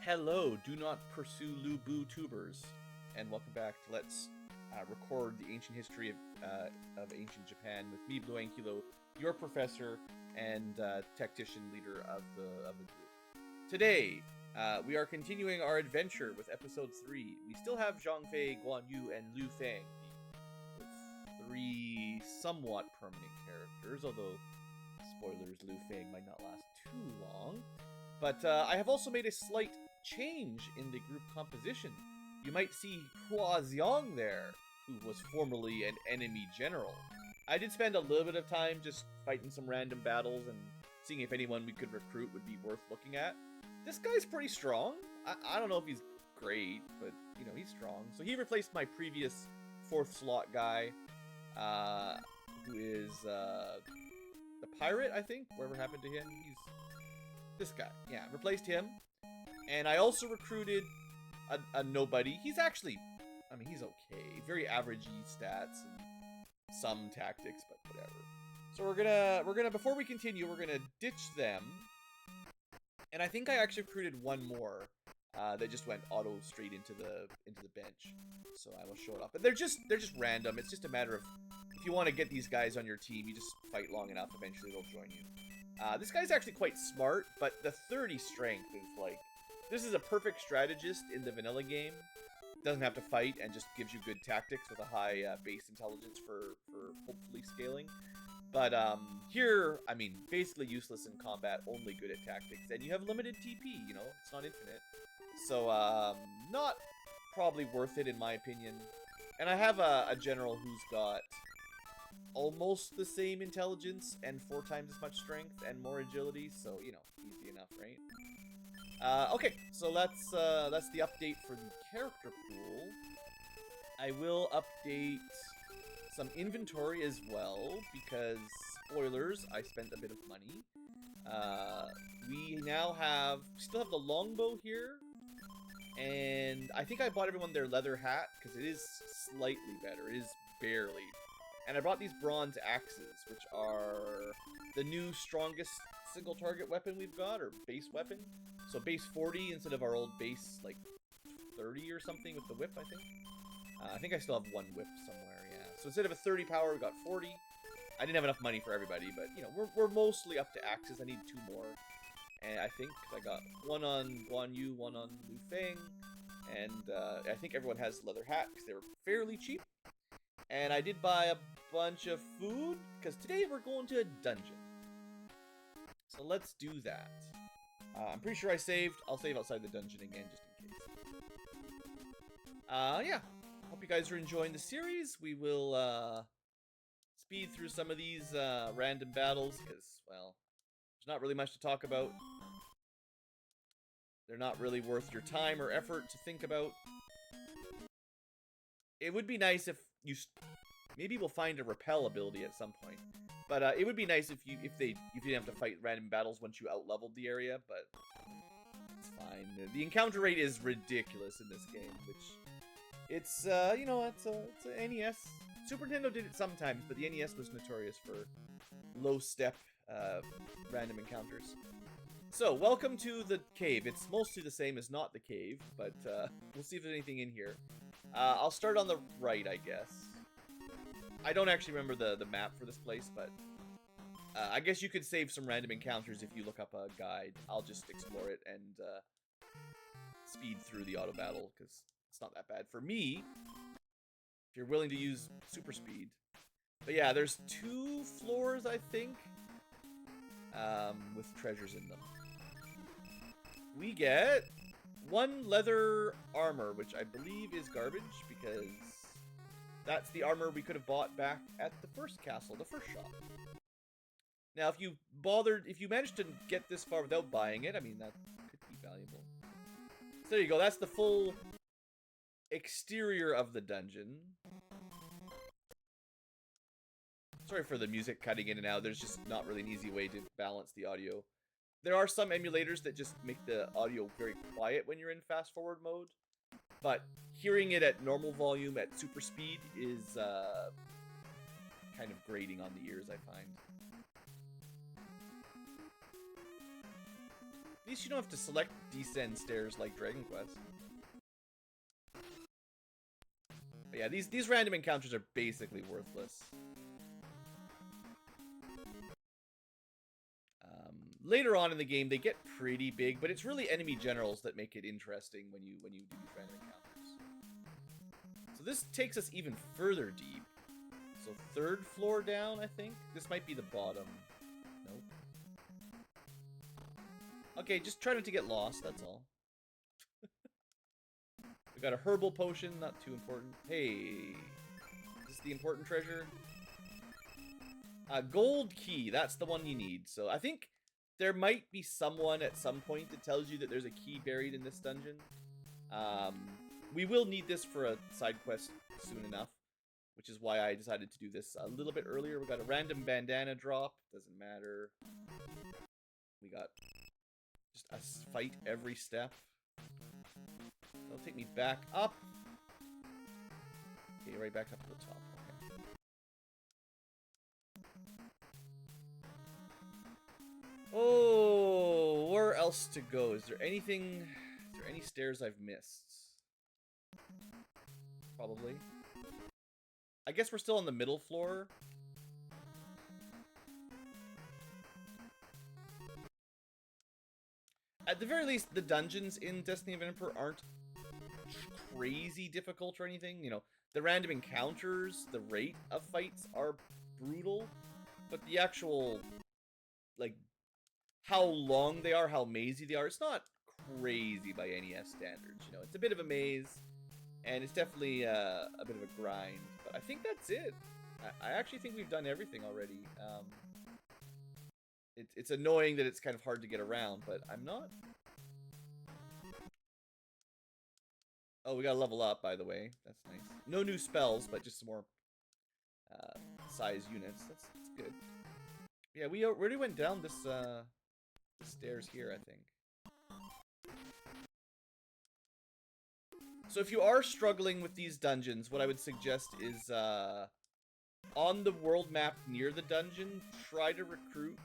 Hello, do not pursue Lubu tubers, and welcome back to Let's record the ancient history of ancient Japan with me, BlueAnkylo, your professor and tactician leader of the group. Today, we are continuing our adventure with episode 3. We still have Zhang Fei, Guan Yu, and Liu Feng, the 3 somewhat permanent characters, although, spoilers, Liu Feng might not last too long. But I have also made a slight change in the group composition. You might see Hua Xiong there, who was formerly an enemy general. I did spend a little bit of time just fighting some random battles and seeing if anyone we could recruit would be worth looking at. This guy's pretty strong. I don't know if he's great, but, you know, he's strong. So he replaced my previous 4th slot guy, who is the pirate, I think. Whatever happened to him. He's this guy. Yeah, replaced him. And I also recruited a nobody. He's actually, I mean, he's okay. Very average-y stats and some tactics, but whatever. So we're gonna before we continue, we're gonna ditch them. And I think I actually recruited one more that just went auto straight into the bench. So I will show it up. But they're just random. It's just a matter of if you want to get these guys on your team, you just fight long enough, eventually they'll join you. This guy's actually quite smart, but the 30 strength is like, this is a perfect strategist in the vanilla game. Doesn't have to fight and just gives you good tactics with a high base intelligence for hopefully scaling. But here, I mean, basically useless in combat, only good at tactics. And you have limited TP, you know, it's not infinite. So, not probably worth it in my opinion. And I have a general who's got almost the same intelligence and 4 times as much strength and more agility, so, you know, easy enough, right? Okay, so that's the update for the character pool. I will update some inventory as well, because, spoilers, I spent a bit of money. We still have the longbow here, and I think I bought everyone their leather hat, because it is slightly better, it is barely. And I brought these bronze axes, which are the new strongest single target weapon we've got, or base weapon. So base 40 instead of our old base, like, 30 or something with the whip, I think. I think I still have one whip somewhere, yeah. So instead of a 30 power, we got 40. I didn't have enough money for everybody, but, you know, we're mostly up to axes. I need 2 more. And I think I got one on Guan Yu, one on Liu Feng. And I think everyone has leather hat, because they were fairly cheap. And I did buy a bunch of food, because today we're going to a dungeon. So let's do that. I'm pretty sure I saved. I'll save outside the dungeon again, just in case. Yeah. Hope you guys are enjoying the series. We will speed through some of these random battles, because, well, there's not really much to talk about. They're not really worth your time or effort to think about. It would be nice if you... Maybe we'll find a repel ability at some point. But it would be nice if you didn't have to fight random battles once you out-leveled the area, but it's fine. The encounter rate is ridiculous in this game, which... It's, you know, it's a NES. Super Nintendo did it sometimes, but the NES was notorious for low-step random encounters. So, welcome to the cave. It's mostly the same as not the cave, but we'll see if there's anything in here. I'll start on the right, I guess. I don't actually remember the map for this place, but I guess you could save some random encounters if you look up a guide. I'll just explore it and speed through the auto battle, because it's not that bad for me, if you're willing to use super speed. But yeah, there's 2 floors, I think, with treasures in them. We get 1 leather armor, which I believe is garbage, because that's the armor we could have bought back at the first castle, the first shop. Now, if you managed to get this far without buying it, I mean, that could be valuable. So there you go, that's the full exterior of the dungeon. Sorry for the music cutting in and out, there's just not really an easy way to balance the audio. There are some emulators that just make the audio very quiet when you're in fast forward mode, but hearing it at normal volume at super speed is kind of grating on the ears, I find. At least you don't have to select descend stairs like Dragon Quest. But yeah, these random encounters are basically worthless. Later on in the game, they get pretty big, but it's really enemy generals that make it interesting when you do these random encounters. So this takes us even further deep. So 3rd floor down, I think. This might be the bottom. Nope. Okay, just try not to get lost, that's all. We got a herbal potion, not too important. Hey, is this the important treasure? Gold key, that's the one you need. So I think there might be someone at some point that tells you that there's a key buried in this dungeon. We will need this for a side quest soon enough, which is why I decided to do this a little bit earlier. We got a random bandana drop, doesn't matter. We got just a fight every step. That'll take me back up. Okay, right back up to the top. Okay. Oh, where else to go? Is there any stairs I've missed? Probably. I guess we're still on the middle floor. At the very least, the dungeons in Destiny of Emperor aren't crazy difficult or anything. You know, the random encounters, the rate of fights are brutal, but the actual, like, how long they are, how mazy they are, it's not crazy by NES standards. You know, it's a bit of a maze, and it's definitely a bit of a grind. But I think that's it. I actually think we've done everything already. It's annoying that it's kind of hard to get around, but I'm not... Oh, we gotta level up, by the way. That's nice. No new spells, but just some more size units. That's good. Yeah, we already went down this stairs here, I think. So if you are struggling with these dungeons, what I would suggest is on the world map near the dungeon, try to recruit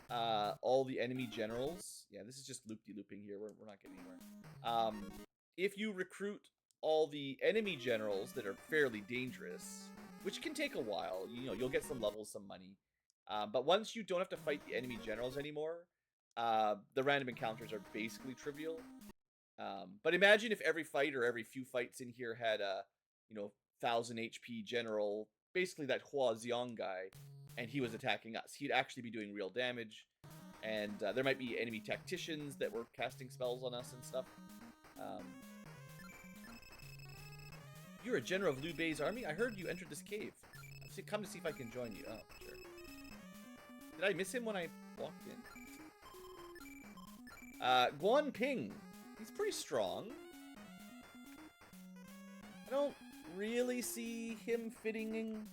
all the enemy generals. Yeah, this is just loop-de-looping here. We're not getting anywhere. If you recruit all the enemy generals that are fairly dangerous, which can take a while, you know, you'll get some levels, some money. But once you don't have to fight the enemy generals anymore, the random encounters are basically trivial. But imagine if every fight or every few fights in here had a, you know, 1000 HP general, basically that Hua Xiong guy, and he was attacking us. He'd actually be doing real damage, and there might be enemy tacticians that were casting spells on us and stuff. You're a general of Liu Bei's army? I heard you entered this cave. Come to see if I can join you. Oh, sure. Did I miss him when I walked in? Guan Ping. He's pretty strong. I don't really see him fitting in.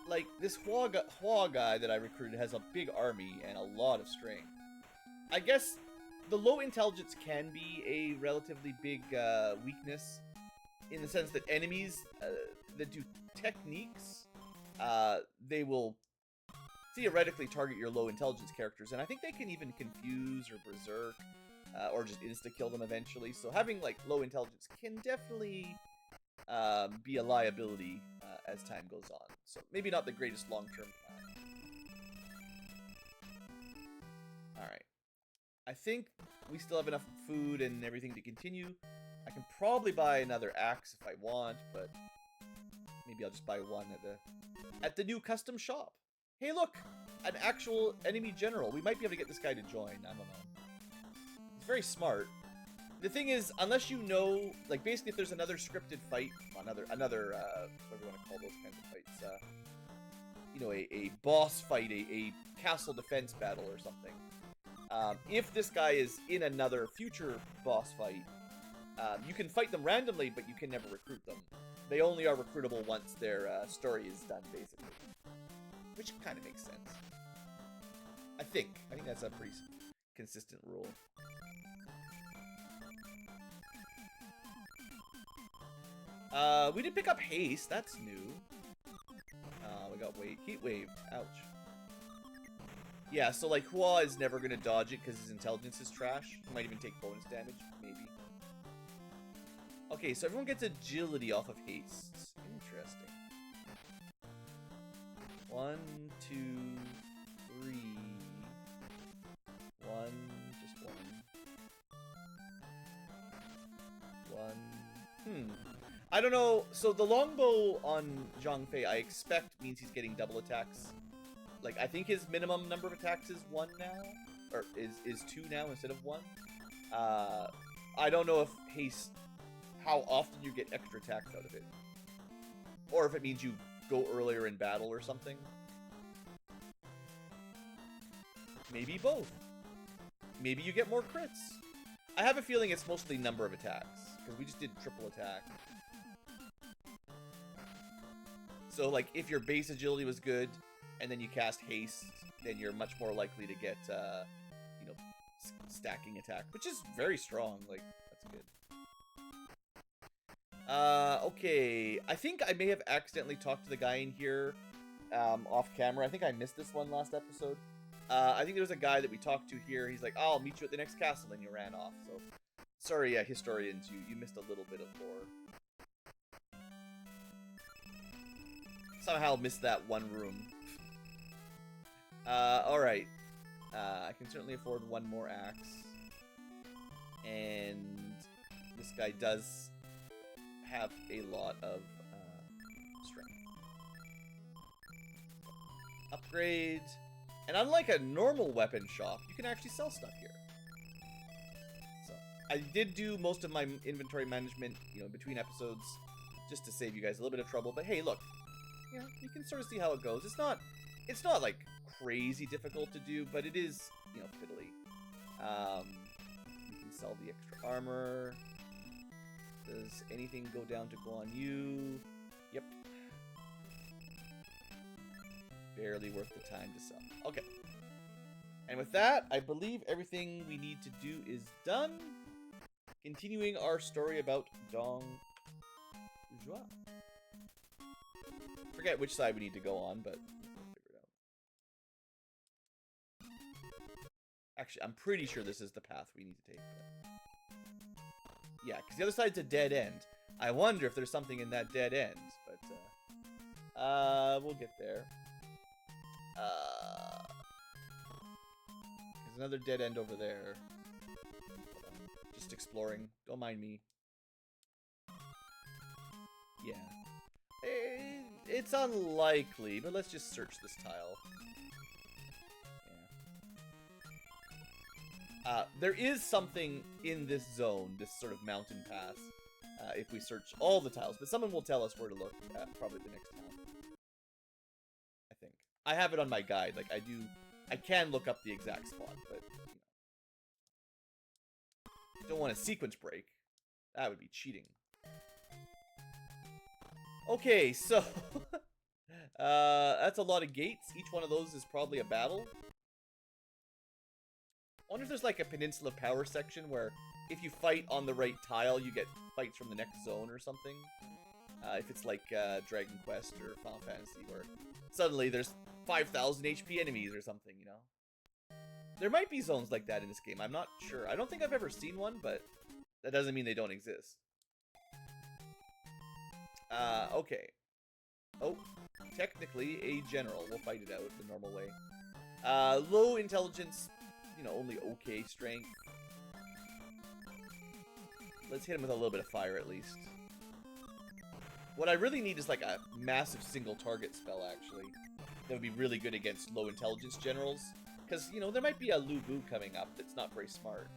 Like, this Hua guy that I recruited has a big army and a lot of strength. I guess the low intelligence can be a relatively big weakness, in the sense that enemies that do techniques, they will theoretically target your low intelligence characters, and I think they can even confuse or berserk, or just insta-kill them eventually. So having like low intelligence can definitely be a liability as time goes on. So maybe not the greatest long-term plan. Alright. I think we still have enough food and everything to continue. I can probably buy another axe if I want, but maybe I'll just buy one at the new custom shop. Hey, look! An actual enemy general. We might be able to get this guy to join. I don't know. He's very smart. The thing is, unless you know, like, basically if there's another scripted fight, another whatever you want to call those kinds of fights, you know, a boss fight, a castle defense battle or something. If this guy is in another future boss fight, you can fight them randomly, but you can never recruit them. They only are recruitable once their story is done, basically. Which kind of makes sense. I think that's a pretty consistent rule. We did pick up haste. That's new. We got heat wave. Ouch. Yeah, so like Hua is never gonna dodge it because his intelligence is trash. He might even take bonus damage, maybe. Okay, so everyone gets agility off of haste. Interesting. 1, 2, 3. 1, just 1. 1. I don't know. So the longbow on Zhang Fei, I expect means he's getting double attacks. Like, I think his minimum number of attacks is 1 now, or is 2 now instead of 1. I don't know if haste, how often you get extra attacks out of it, or if it means you go earlier in battle or something. Maybe both. Maybe you get more crits. I have a feeling it's mostly number of attacks, because we just did triple attack. So, like, if your base agility was good, and then you cast haste, then you're much more likely to get, you know, stacking attack, which is very strong. Like, that's good. Okay. I think I may have accidentally talked to the guy in here, off camera. I think I missed this one last episode. I think there was a guy that we talked to here. He's like, oh, I'll meet you at the next castle, and you ran off. So, sorry, historians, you missed a little bit of lore. Somehow missed that one room. Alright. I can certainly afford one more axe. And this guy does have a lot of strength. Upgrade. And unlike a normal weapon shop, you can actually sell stuff here. So, I did do most of my inventory management, you know, between episodes, just to save you guys a little bit of trouble. But hey, look. Yeah, you can sort of see how it goes. It's not like crazy difficult to do, but it is, you know, fiddly. You can sell the extra armor. Does anything go down to Guan Yu? Yep. Barely worth the time to sell. Okay. And with that, I believe everything we need to do is done. Continuing our story about Dong Zhuo. Forget which side we need to go on, but we'll figure it out. Actually, I'm pretty sure this is the path we need to take. But... yeah, because the other side's a dead end. I wonder if there's something in that dead end, but we'll get there. There's another dead end over there. Just exploring. Don't mind me. Yeah. It's unlikely, but let's just search this tile. Yeah. There is something in this zone, this sort of mountain pass, if we search all the tiles, but someone will tell us where to look at probably the next time. I think. I have it on my guide, like I can look up the exact spot, but, you know. Don't want a sequence break. That would be cheating. Okay, so that's a lot of gates. Each one of those is probably a battle. I wonder if there's like a Peninsula Power section where if you fight on the right tile, you get fights from the next zone or something. If it's like Dragon Quest or Final Fantasy, where suddenly there's 5,000 HP enemies or something, you know? There might be zones like that in this game. I'm not sure. I don't think I've ever seen one, but that doesn't mean they don't exist. Okay. Oh, technically a general. We'll fight it out the normal way. Low intelligence, you know, only okay strength. Let's hit him with a little bit of fire at least. What I really need is like a massive single target spell, actually. That would be really good against low intelligence generals. Because, you know, there might be a Lu Bu coming up that's not very smart.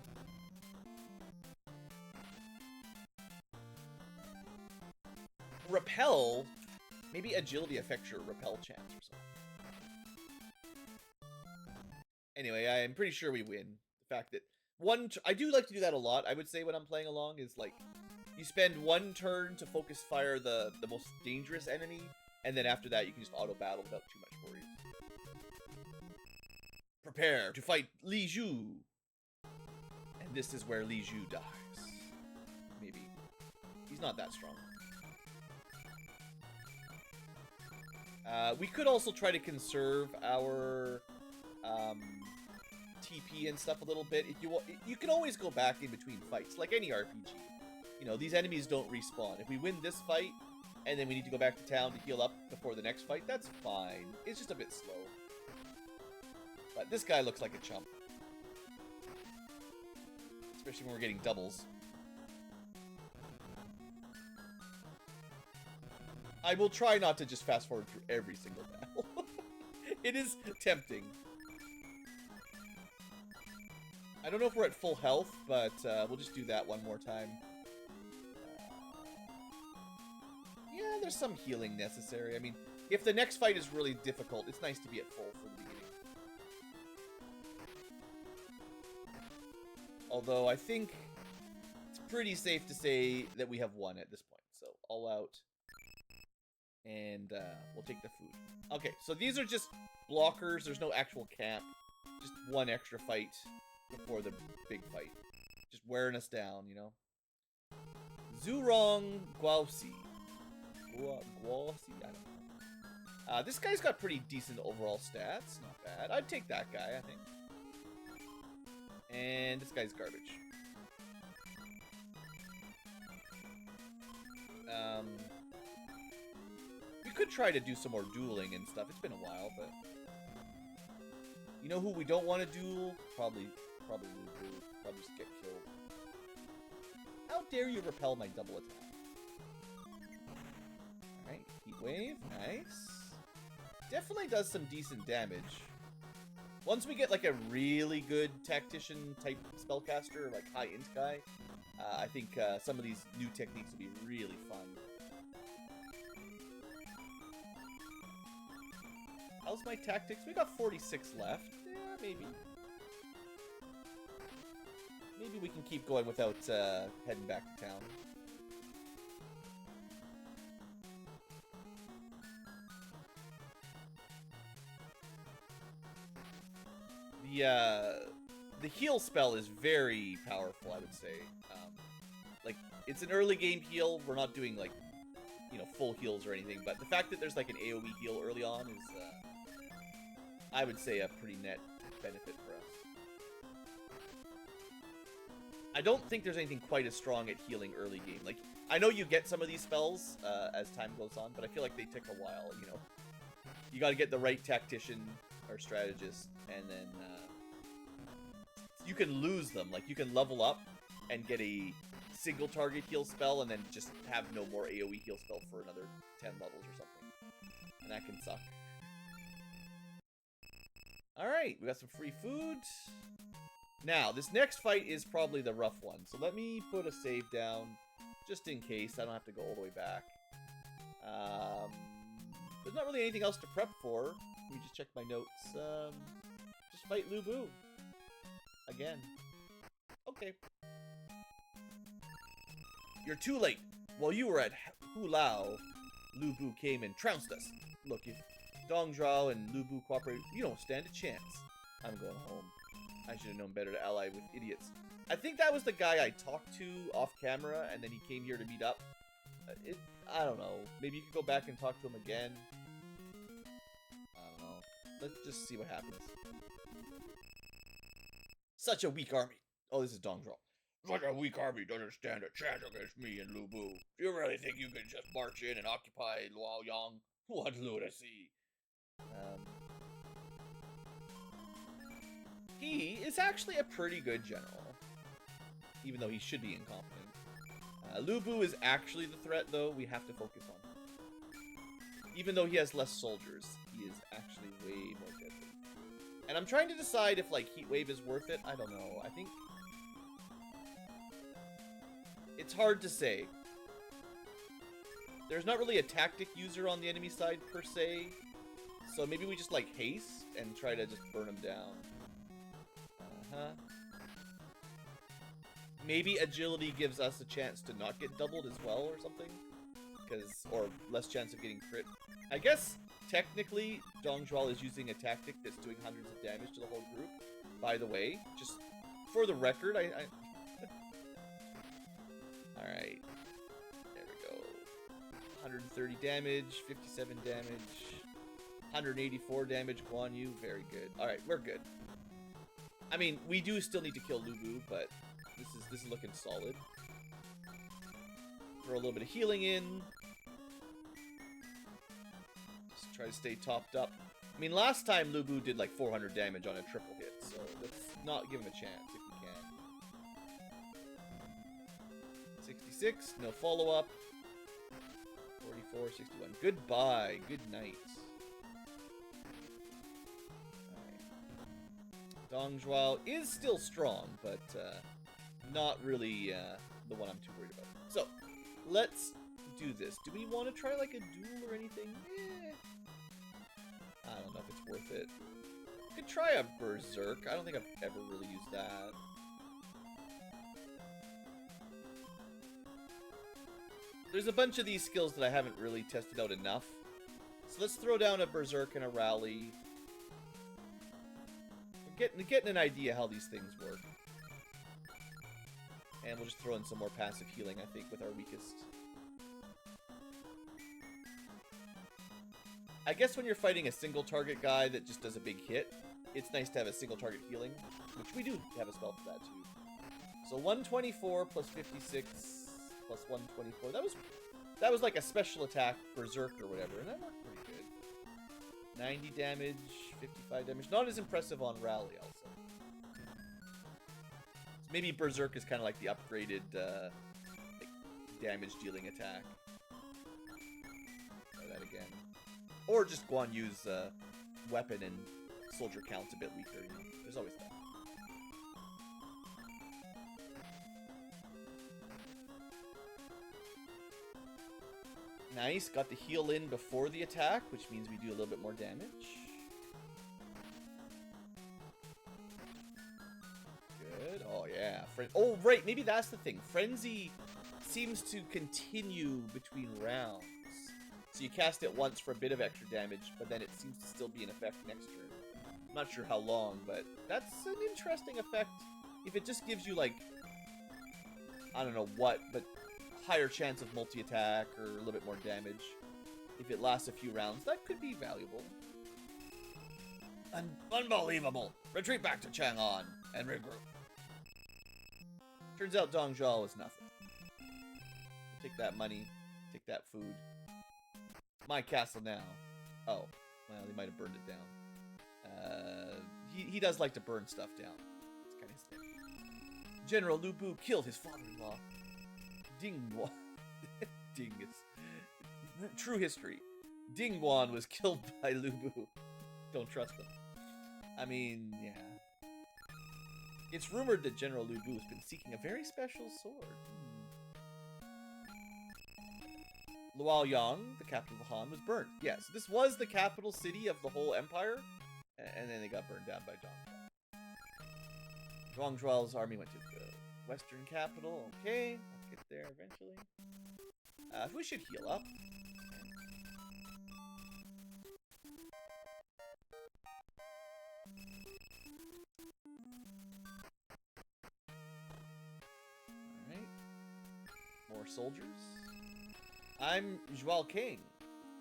Repel, maybe agility affects your repel chance or something. Anyway, I am pretty sure we win. The fact that I do like to do that a lot, I would say, when I'm playing along, is like, you spend one turn to focus fire the most dangerous enemy, and then after that you can just auto battle without too much worries. Prepare to fight Li Zhu. And this is where Li Zhu dies. Maybe. He's not that strong. We could also try to conserve our TP and stuff a little bit. If you can always go back in between fights, like any RPG. You know, these enemies don't respawn. If we win this fight, and then we need to go back to town to heal up before the next fight, that's fine. It's just a bit slow. But this guy looks like a chump. Especially when we're getting doubles. I will try not to just fast forward through every single battle. It is tempting. I don't know if we're at full health, but we'll just do that one more time. Yeah, there's some healing necessary. I mean, if the next fight is really difficult, it's nice to be at full for the beginning. Although I think it's pretty safe to say that we have won at this point. So all out. And we'll take the food. Okay, so these are just blockers. There's no actual camp. Just one extra fight before the big fight. Just wearing us down, you know? Zurong Guaosi. Guaosi? I don't know. This guy's got pretty decent overall stats. Not bad. I'd take that guy, I think. And this guy's garbage. We could try to do some more dueling and stuff. It's been a while, but... You know who we don't want to duel? Probably Lubu. Probably just get killed. How dare you repel my double attack? Alright, Heat Wave. Nice. Definitely does some decent damage. Once we get like a really good tactician type spellcaster, like high int guy, I think some of these new techniques will be really fun. How's my tactics? We got 46 left. Yeah, maybe. Maybe we can keep going without heading back to town. The heal spell is very powerful, I would say. Like, it's an early game heal. We're not doing, like, you know, full heals or anything. But the fact that there's, like, an AoE heal early on is, I would say, a pretty net benefit for us. I don't think there's anything quite as strong at healing early game. Like, I know you get some of these spells as time goes on, but I feel like they take a while, you know. You gotta get the right tactician or strategist, and then you can lose them. Like, you can level up and get a single target heal spell and then just have no more AoE heal spell for another 10 levels or something. And that can suck. Alright, we got some free food. Now, this next fight is probably the rough one. So let me put a save down just in case. I don't have to go all the way back. There's not really anything else to prep for. Let me just check my notes. Just fight Lubu. Again. Okay. You're too late. While you were at Hulao, Lubu came and trounced us. Look, if Dongzhao and Lubu cooperate, you don't stand a chance. I'm going home. I should have known better to ally with idiots. I think that was the guy I talked to off camera, and then he came here to meet up. I don't know. Maybe you could go back and talk to him again. I don't know. Let's just see what happens. Such a weak army. Oh, this is Dongzhao. Such a weak army doesn't stand a chance against me and Lubu. You really think you can just march in and occupy Luoyang? What lunacy. He is actually a pretty good general, even though he should be incompetent. Lubu is actually the threat, though. We have to focus on him. Even though he has less soldiers, he is actually way more deadly. And I'm trying to decide if, like, Heat Wave is worth it. I don't know. I think it's hard to say. There's not really a tactic user on the enemy side, per se. So maybe we just, like, haste and try to just burn him down. Maybe agility gives us a chance to not get doubled as well or something. Or less chance of getting crit. I guess, technically, Dongzhao is using a tactic that's doing hundreds of damage to the whole group. By the way, just for the record, Alright. There we go. 130 damage, 57 damage, 184 damage, Guan Yu. Very good. Alright, we're good. I mean, we do still need to kill Lu Bu, but this is looking solid. Throw a little bit of healing in. Just try to stay topped up. I mean, last time Lu Bu did like 400 damage on a triple hit, so let's not give him a chance if we can. 66, no follow-up. 44, 61. Goodbye. Good night. Dong Zhuao is still strong, but not really the one I'm too worried about. So, let's do this. Do we want to try like a duel or anything? I don't know if it's worth it. We could try a Berserk. I don't think I've ever really used that. There's a bunch of these skills that I haven't really tested out enough. So let's throw down a Berserk and a Rally. Getting an idea how these things work. And we'll just throw in some more passive healing, I think, with our weakest. I guess when you're fighting a single target guy that just does a big hit, it's nice to have a single target healing, which we do have a spell for that too. So 124 plus 56 plus 124. That was like a special attack Berserk or whatever, and that worked pretty good. 90 damage, 55 damage. Not as impressive on Rally, also. So maybe Berserk is kind of like the upgraded like damage-dealing attack. Try that again. Or just Guan Yu's weapon and soldier count's a bit weaker, you know? There's always that. Nice, got the heal in before the attack, which means we do a little bit more damage. Good, oh yeah. Oh right, maybe that's the thing. Frenzy seems to continue between rounds. So you cast it once for a bit of extra damage, but then it seems to still be in effect next turn. I'm not sure how long, but that's an interesting effect. If it just gives you like, I don't know what, but higher chance of multi-attack or a little bit more damage. If it lasts a few rounds, that could be valuable. Unbelievable! Retreat back to Chang'an and regroup. Turns out Dong Zhuo is nothing. Take that money, take that food. My castle now. Oh, well, they might have burned it down. He does like to burn stuff down. It's kind of his thing. General Lu Bu killed his father-in-law. Dingguan. Dingus. True history. Dingguan was killed by Lu Bu. Don't trust him. I mean, yeah. It's rumored that General Lu Bu has been seeking a very special sword. Luoyang, the capital of Han, was burnt. Yes, this was the capital city of the whole empire, and then they got burned down by Dong Zhuo. Dong Zhuo's army went to the western capital. Okay, I'll get there eventually. We should heal up. Alright. More soldiers. I'm Zhuao King.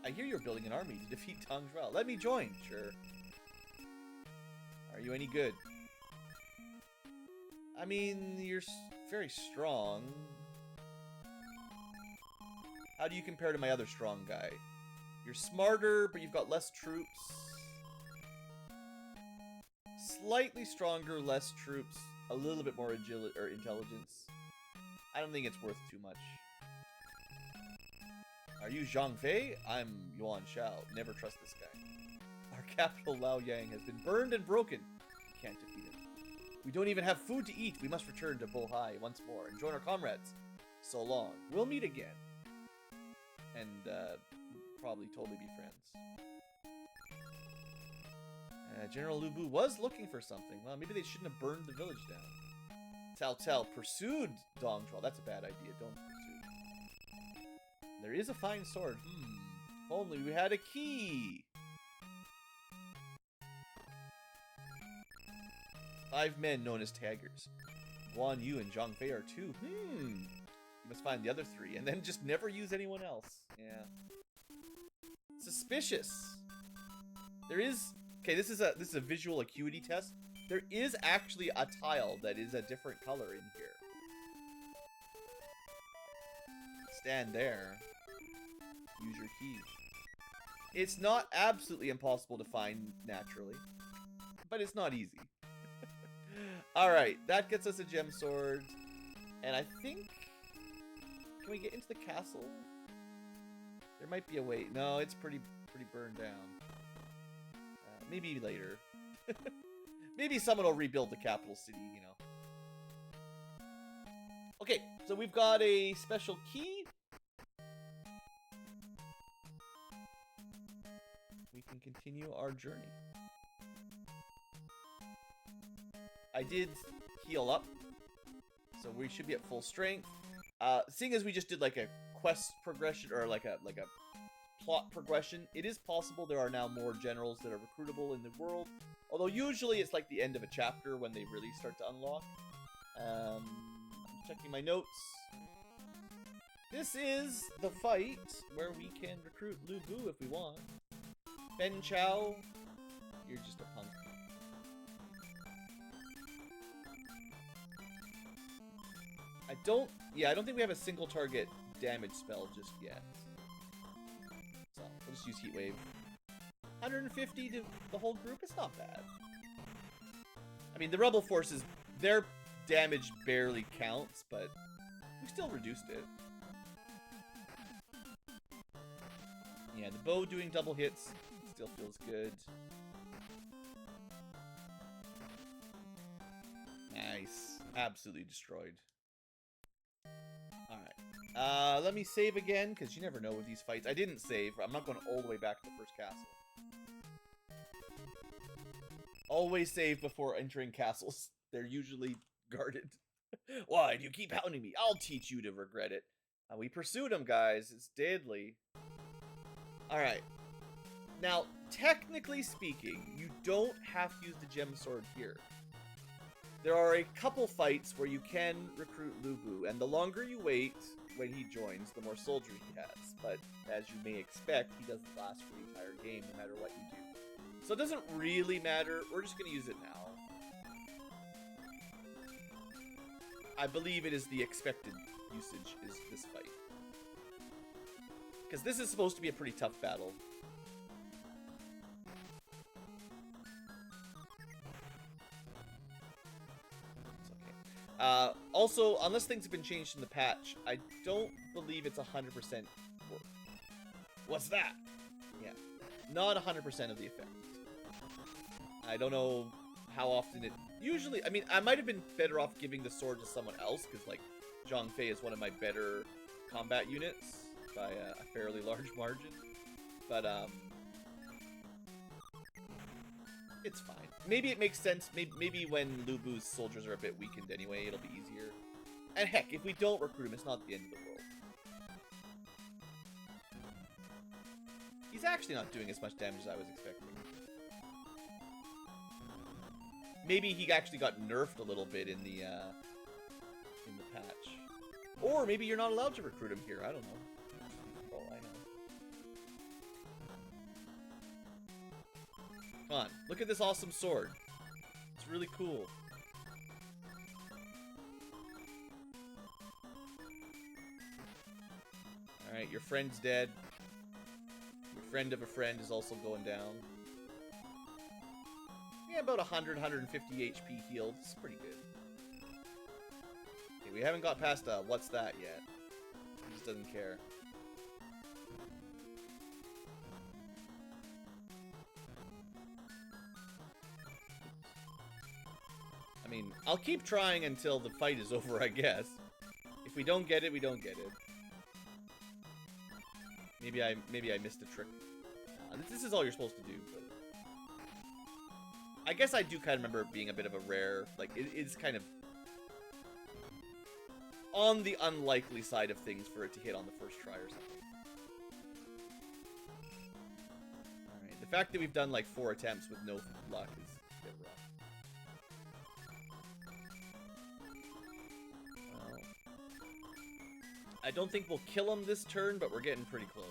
I hear you're building an army to defeat Dong Zhuo. Let me join. Sure. Are you any good? I mean, you're very strong. How do you compare to my other strong guy? You're smarter, but you've got less troops. Slightly stronger, less troops. A little bit more agility or intelligence. I don't think it's worth too much. Are you Zhang Fei? I'm Yuan Shao. Never trust this guy. Our capital, Laoyang, has been burned and broken. We can't defeat him. We don't even have food to eat. We must return to Bohai once more and join our comrades. So long. We'll meet again. And, probably totally be friends. General Lu Bu was looking for something. Well, maybe they shouldn't have burned the village down. Cao Cao pursued Dong Zhuo. That's a bad idea. Don't pursue. There is a fine sword. If only we had a key. 5 men known as Taggers. Guan Yu and Zhang Fei are 2. You must find the other 3 and then just never use anyone else. Yeah. Suspicious. There is... Okay, this is a visual acuity test. There is actually a tile that is a different color in here. Stand there. Use your key. It's not absolutely impossible to find naturally, but it's not easy. Alright, that gets us a gem sword. And I think... Can we get into the castle? There might be a way. No, it's pretty burned down. Maybe later. Maybe someone will rebuild the capital city, you know. Okay, so we've got a special key. We can continue our journey. I did heal up, so we should be at full strength. Seeing as we just did like a quest progression or like a plot progression, it is possible there are now more generals that are recruitable in the world. Although usually it's like the end of a chapter when they really start to unlock. I'm checking my notes. This is the fight where we can recruit Lu Bu if we want. Ben Chow, you're just a punk. I don't think we have a single target damage spell just yet. So, we'll just use Heat Wave. 150 to the whole group, it's not bad. I mean, the Rebel forces, their damage barely counts, but we still reduced it. Yeah, the bow doing double hits still feels good. Nice. Absolutely destroyed. Alright. Let me save again, because you never know with these fights. I didn't save. I'm not going all the way back to the first castle. Always save before entering castles. They're usually guarded. Why do you keep hounding me? I'll teach you to regret it. We pursued him, guys. It's deadly. Alright. Now, technically speaking, you don't have to use the gem sword here. There are a couple fights where you can recruit Lu Bu, and the longer you wait when he joins, the more soldiers he has. But as you may expect, he doesn't last for the entire game, no matter what you do. So it doesn't really matter. We're just going to use it now. I believe it is the expected usage is this fight. Because this is supposed to be a pretty tough battle. Also, unless things have been changed in the patch, I don't believe it's 100% work. What's that? Yeah, not 100% of the effect. I don't know how often it... Usually, I mean, I might have been better off giving the sword to someone else, because, like, Zhang Fei is one of my better combat units by a fairly large margin. But, it's fine. Maybe it makes sense. Maybe when Lu Bu's soldiers are a bit weakened anyway, it'll be easier. And heck, if we don't recruit him, it's not the end of the world. He's actually not doing as much damage as I was expecting. Maybe he actually got nerfed a little bit in the patch. Or maybe you're not allowed to recruit him here. I don't know. Oh, I know. Come on, look at this awesome sword. It's really cool. Alright, your friend's dead. Your friend of a friend is also going down. Yeah, about 100, 150 HP healed. It's pretty good. Okay, we haven't got past what's that yet. He just doesn't care. I mean, I'll keep trying until the fight is over, I guess. If we don't get it, we don't get it. Maybe I missed a trick. This is all you're supposed to do, but... I guess I do kind of remember it being a bit of a rare... Like, it's kind of... on the unlikely side of things for it to hit on the first try or something. Alright, the fact that we've done, like, 4 attempts with no luck is a bit rough. I don't think we'll kill him this turn, but we're getting pretty close.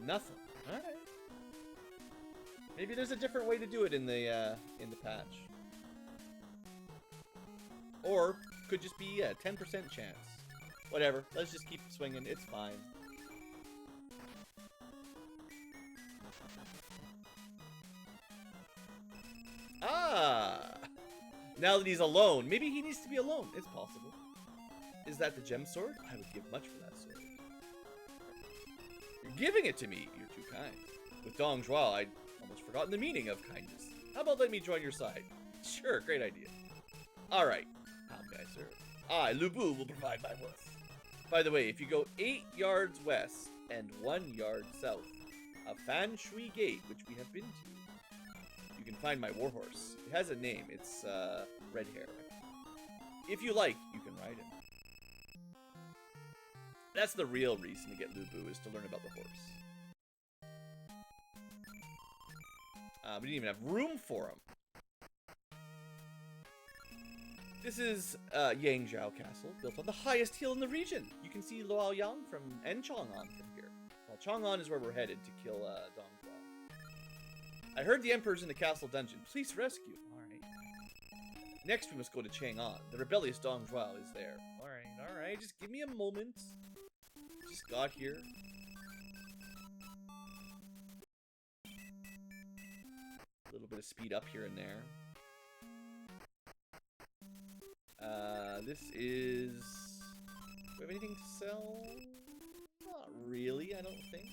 Nothing. All right. Maybe there's a different way to do it in the patch. Or could just be a 10% chance. Whatever. Let's just keep swinging. It's fine. Ah! Now that he's alone. Maybe he needs to be alone. It's possible. Is that the gem sword? I would give much for that sword. You're giving it to me. You're too kind. With Dong Zhuo, I'd almost forgotten the meaning of kindness. How about let me join your side? Sure, great idea. Alright. How may I serve? I, Lu Bu, will provide my worth. By the way, if you go 8 yards west and 1 yard south of Fan Shui Gate, which we have been to, you can find my warhorse. It has a name. It's Red Hair. If you like, you can ride him. That's the real reason to get Lu Bu, is to learn about the horse. We didn't even have room for him. This is Yangzhou Castle, built on the highest hill in the region. You can see Luoyang and Chang'an from here. Well, Chang'an is where we're headed to kill Dong Zhuo. I heard the Emperor's in the castle dungeon. Please rescue. Alright. Next we must go to Chang'an. The rebellious Dong Zhuo is there. Alright. Just give me a moment. Just got here. A little bit of speed up here and there. This is... Do we have anything to sell? Not really, I don't think.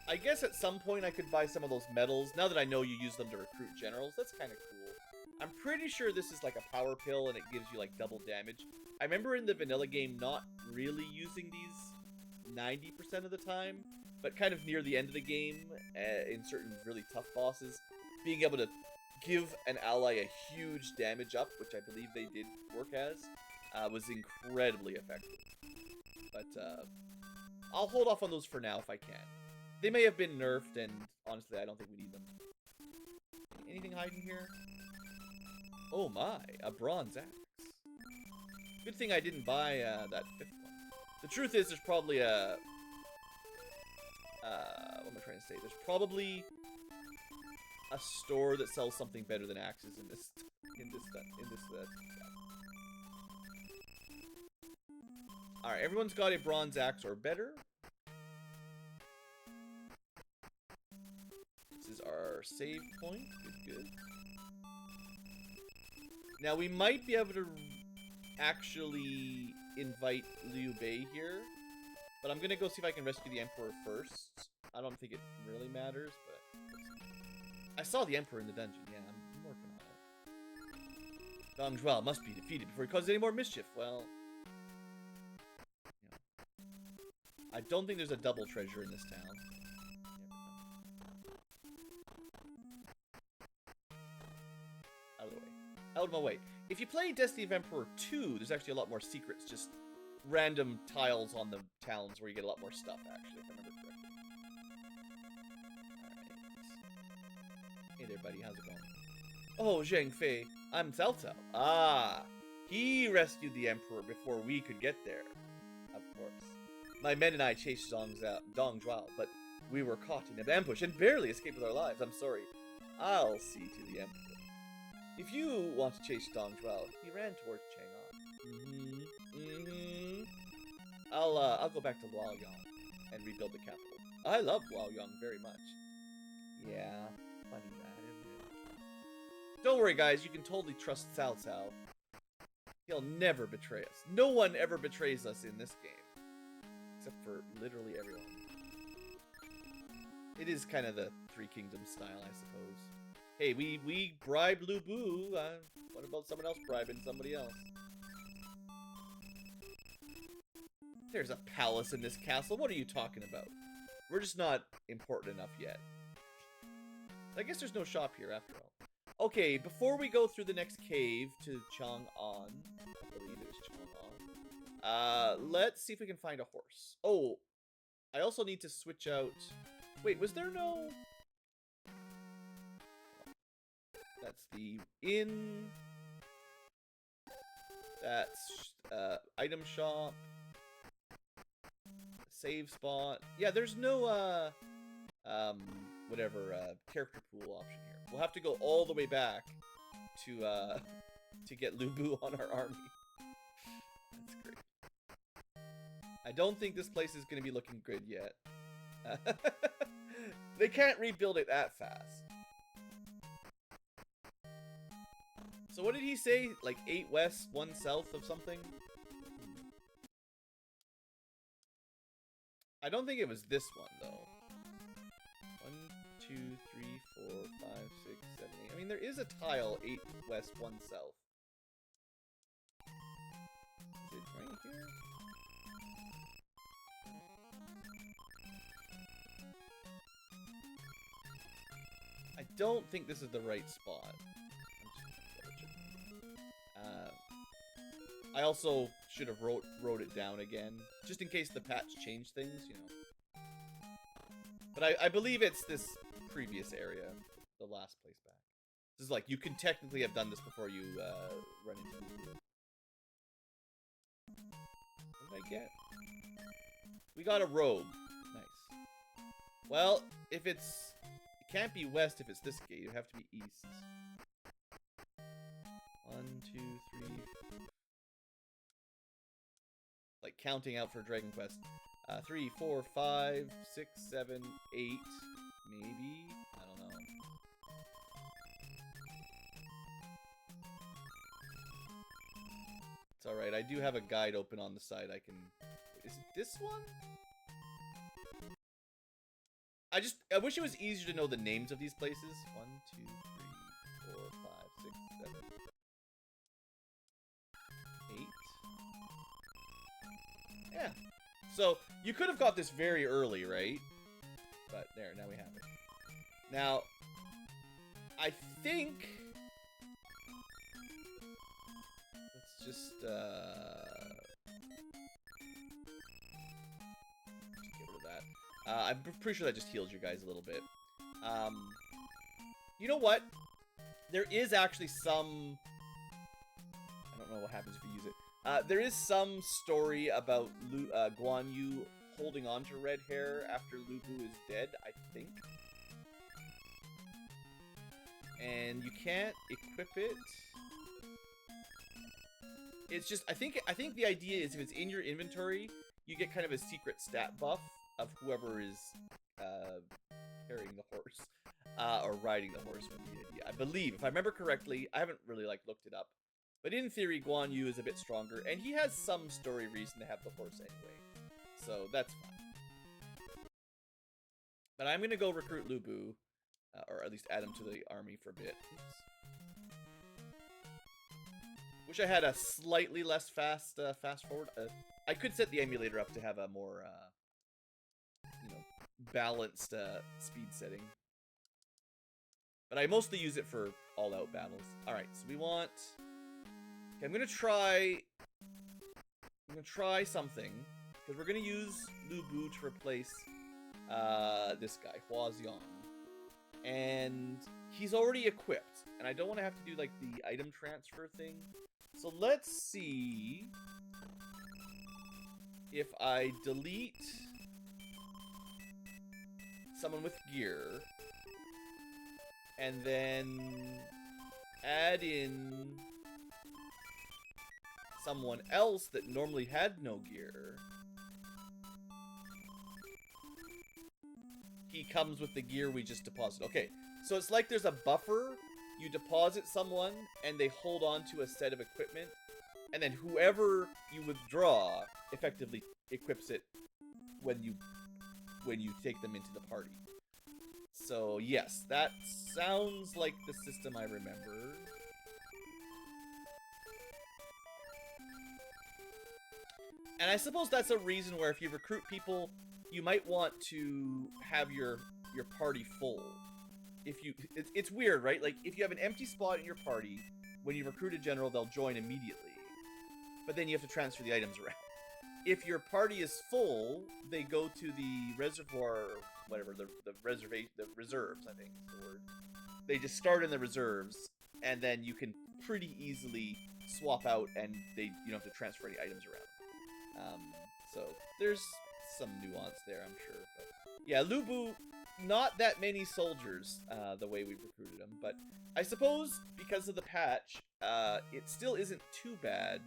I guess at some point I could buy some of those medals. Now that I know you use them to recruit generals, that's kind of cool. I'm pretty sure this is like a power pill and it gives you like double damage. I remember in the vanilla game not really using these 90% of the time, but kind of near the end of the game, in certain really tough bosses, being able to give an ally a huge damage up, which I believe they did work as, was incredibly effective. But I'll hold off on those for now if I can. They may have been nerfed, and honestly, I don't think we need them. Anything hiding here? Oh my, a bronze axe. Good thing I didn't buy that 5th one. The truth is, there's probably a... what am I trying to say? There's probably a store that sells something better than axes in this Alright, everyone's got a bronze axe or better. This is our save point. Good. Now we might be able to actually invite Liu Bei here, but I'm gonna go see if I can rescue the Emperor first. I don't think it really matters, but I saw the Emperor in the dungeon. Yeah, I'm working on it. Dong Zhuo must be defeated before he causes any more mischief. Well, you know, I don't think there's a double treasure in this town. Out of the way. Out of my way. If you play Destiny of Emperor 2, there's actually a lot more secrets. Just random tiles on the towns where you get a lot more stuff, actually, if I remember correctly. Hey there, buddy. How's it going? Oh, Zhang Fei. I'm Cao Cao. Ah, he rescued the Emperor before we could get there. Of course. My men and I chased Dong Zhuo, but we were caught in an ambush and barely escaped with our lives. I'm sorry. I'll see to the Emperor. If you want to chase Dong Zhuo, he ran towards Chang'an. I'll go back to Luoyang and rebuild the capital. I love Luoyang very much. Yeah, funny that, isn't it? Don't worry, guys. You can totally trust Cao Cao. He'll never betray us. No one ever betrays us in this game. Except for literally everyone. It is kind of the Three Kingdoms style, I suppose. Hey, we bribed Lu Bu. What about someone else bribing somebody else? There's a palace in this castle. What are you talking about? We're just not important enough yet. I guess there's no shop here after all. Okay, before we go through the next cave to Chang'an, I believe it is Chang'an, let's see if we can find a horse. Oh, I also need to switch out... Wait, was there no... That's the inn. That's item shop. save spot. Yeah, there's no character pool option here. We'll have to go all the way back to get Lubu on our army. That's great. I don't think this place is going to be looking good yet. They can't rebuild it that fast. So what did he say? Like 8 west, 1 south of something? I don't think it was this one, though. 1, 2, 3, 4, 5, 6, 7, 8. I mean, there is a tile 8 west, 1 south. Is it right here? I don't think this is the right spot. I also should have wrote it down again, just in case the patch changed things, you know. But I believe it's this previous area, the last place back. This is like, you can technically have done this before you run into the... What did I get? We got a robe. Nice. Well, if it's... It can't be west if it's this gate. It would have to be east. 1, 2, 3... Like counting out for Dragon Quest. 3, 4, 5, 6, 7, 8, maybe? I don't know. It's alright, I do have a guide open on the side. I can... Is it this one? I wish it was easier to know the names of these places. 1, 2, 3, 4, 5, 6, 7, 8. Yeah. So, you could have got this very early, right? But there, now we have it. Now, I think... Let's just, get rid of that. I'm pretty sure that just heals you guys a little bit. You know what? There is actually some... I don't know what happens if you use it. There is some story about Guan Yu holding on to red hair after Lubu is dead, I think. And you can't equip it. It's just, I think the idea is if it's in your inventory, you get kind of a secret stat buff of whoever is carrying the horse. Or riding the horse would be the idea. I believe, if I remember correctly, I haven't really looked it up. But in theory, Guan Yu is a bit stronger, and he has some story reason to have the horse anyway. So, that's fine. But I'm gonna go recruit Lubu, or at least add him to the army for a bit. Oops. Wish I had a slightly less fast forward. I could set the emulator up to have a more, you know, balanced speed setting. But I mostly use it for all-out battles. Alright, so we want... Okay, I'm gonna try something, because we're gonna use Lubu to replace this guy, Hua Xiong. And he's already equipped, and I don't want to have to do like the item transfer thing. So let's see if I delete someone with gear and then add in someone else that normally had no gear. He comes with the gear we just deposited. Okay, so it's like there's a buffer. You deposit someone, and they hold on to a set of equipment, and then whoever you withdraw effectively equips it when you take them into the party. So yes, that sounds like the system I remember. And I suppose that's a reason where if you recruit people, you might want to have your party full. If you, it's weird, right? Like, if you have an empty spot in your party, when you recruit a general, they'll join immediately. But then you have to transfer the items around. If your party is full, they go to the reservoir, or whatever, the reserves, I think is the word. They just start in the reserves, and then you can pretty easily swap out, and you don't have to transfer any items around. So there's some nuance there, I'm sure. But yeah, Lubu, not that many soldiers, the way we've recruited him. But I suppose because of the patch, it still isn't too bad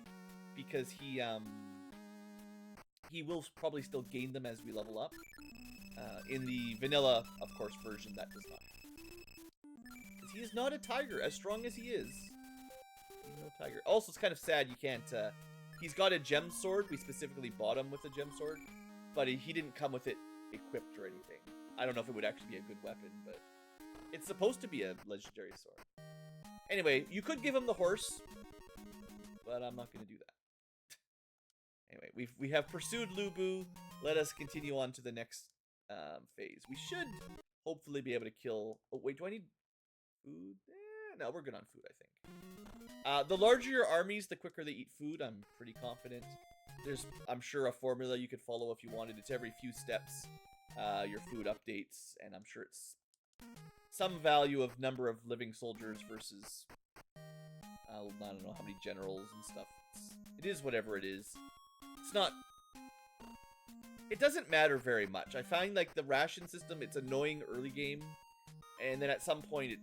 because he will probably still gain them as we level up. In the vanilla, of course, version, that does not happen. He is not a tiger, as strong as he is. He's no tiger. Also, it's kind of sad you can't... he's got a gem sword. We specifically bought him with a gem sword. But he didn't come with it equipped or anything. I don't know if it would actually be a good weapon, but... It's supposed to be a legendary sword. Anyway, you could give him the horse. But I'm not going to do that. Anyway, we have pursued Lubu. Let us continue on to the next phase. We should hopefully be able to kill... Oh, wait, do I need food? No, we're good on food, I think. The larger your armies, the quicker they eat food. I'm pretty confident. There's, I'm sure, a formula you could follow if you wanted. It's every few steps your food updates, and I'm sure it's some value of number of living soldiers versus... I don't know how many generals and stuff. It is whatever it is. It's not... It doesn't matter very much. I find, like, the ration system, it's annoying early game. And then at some point,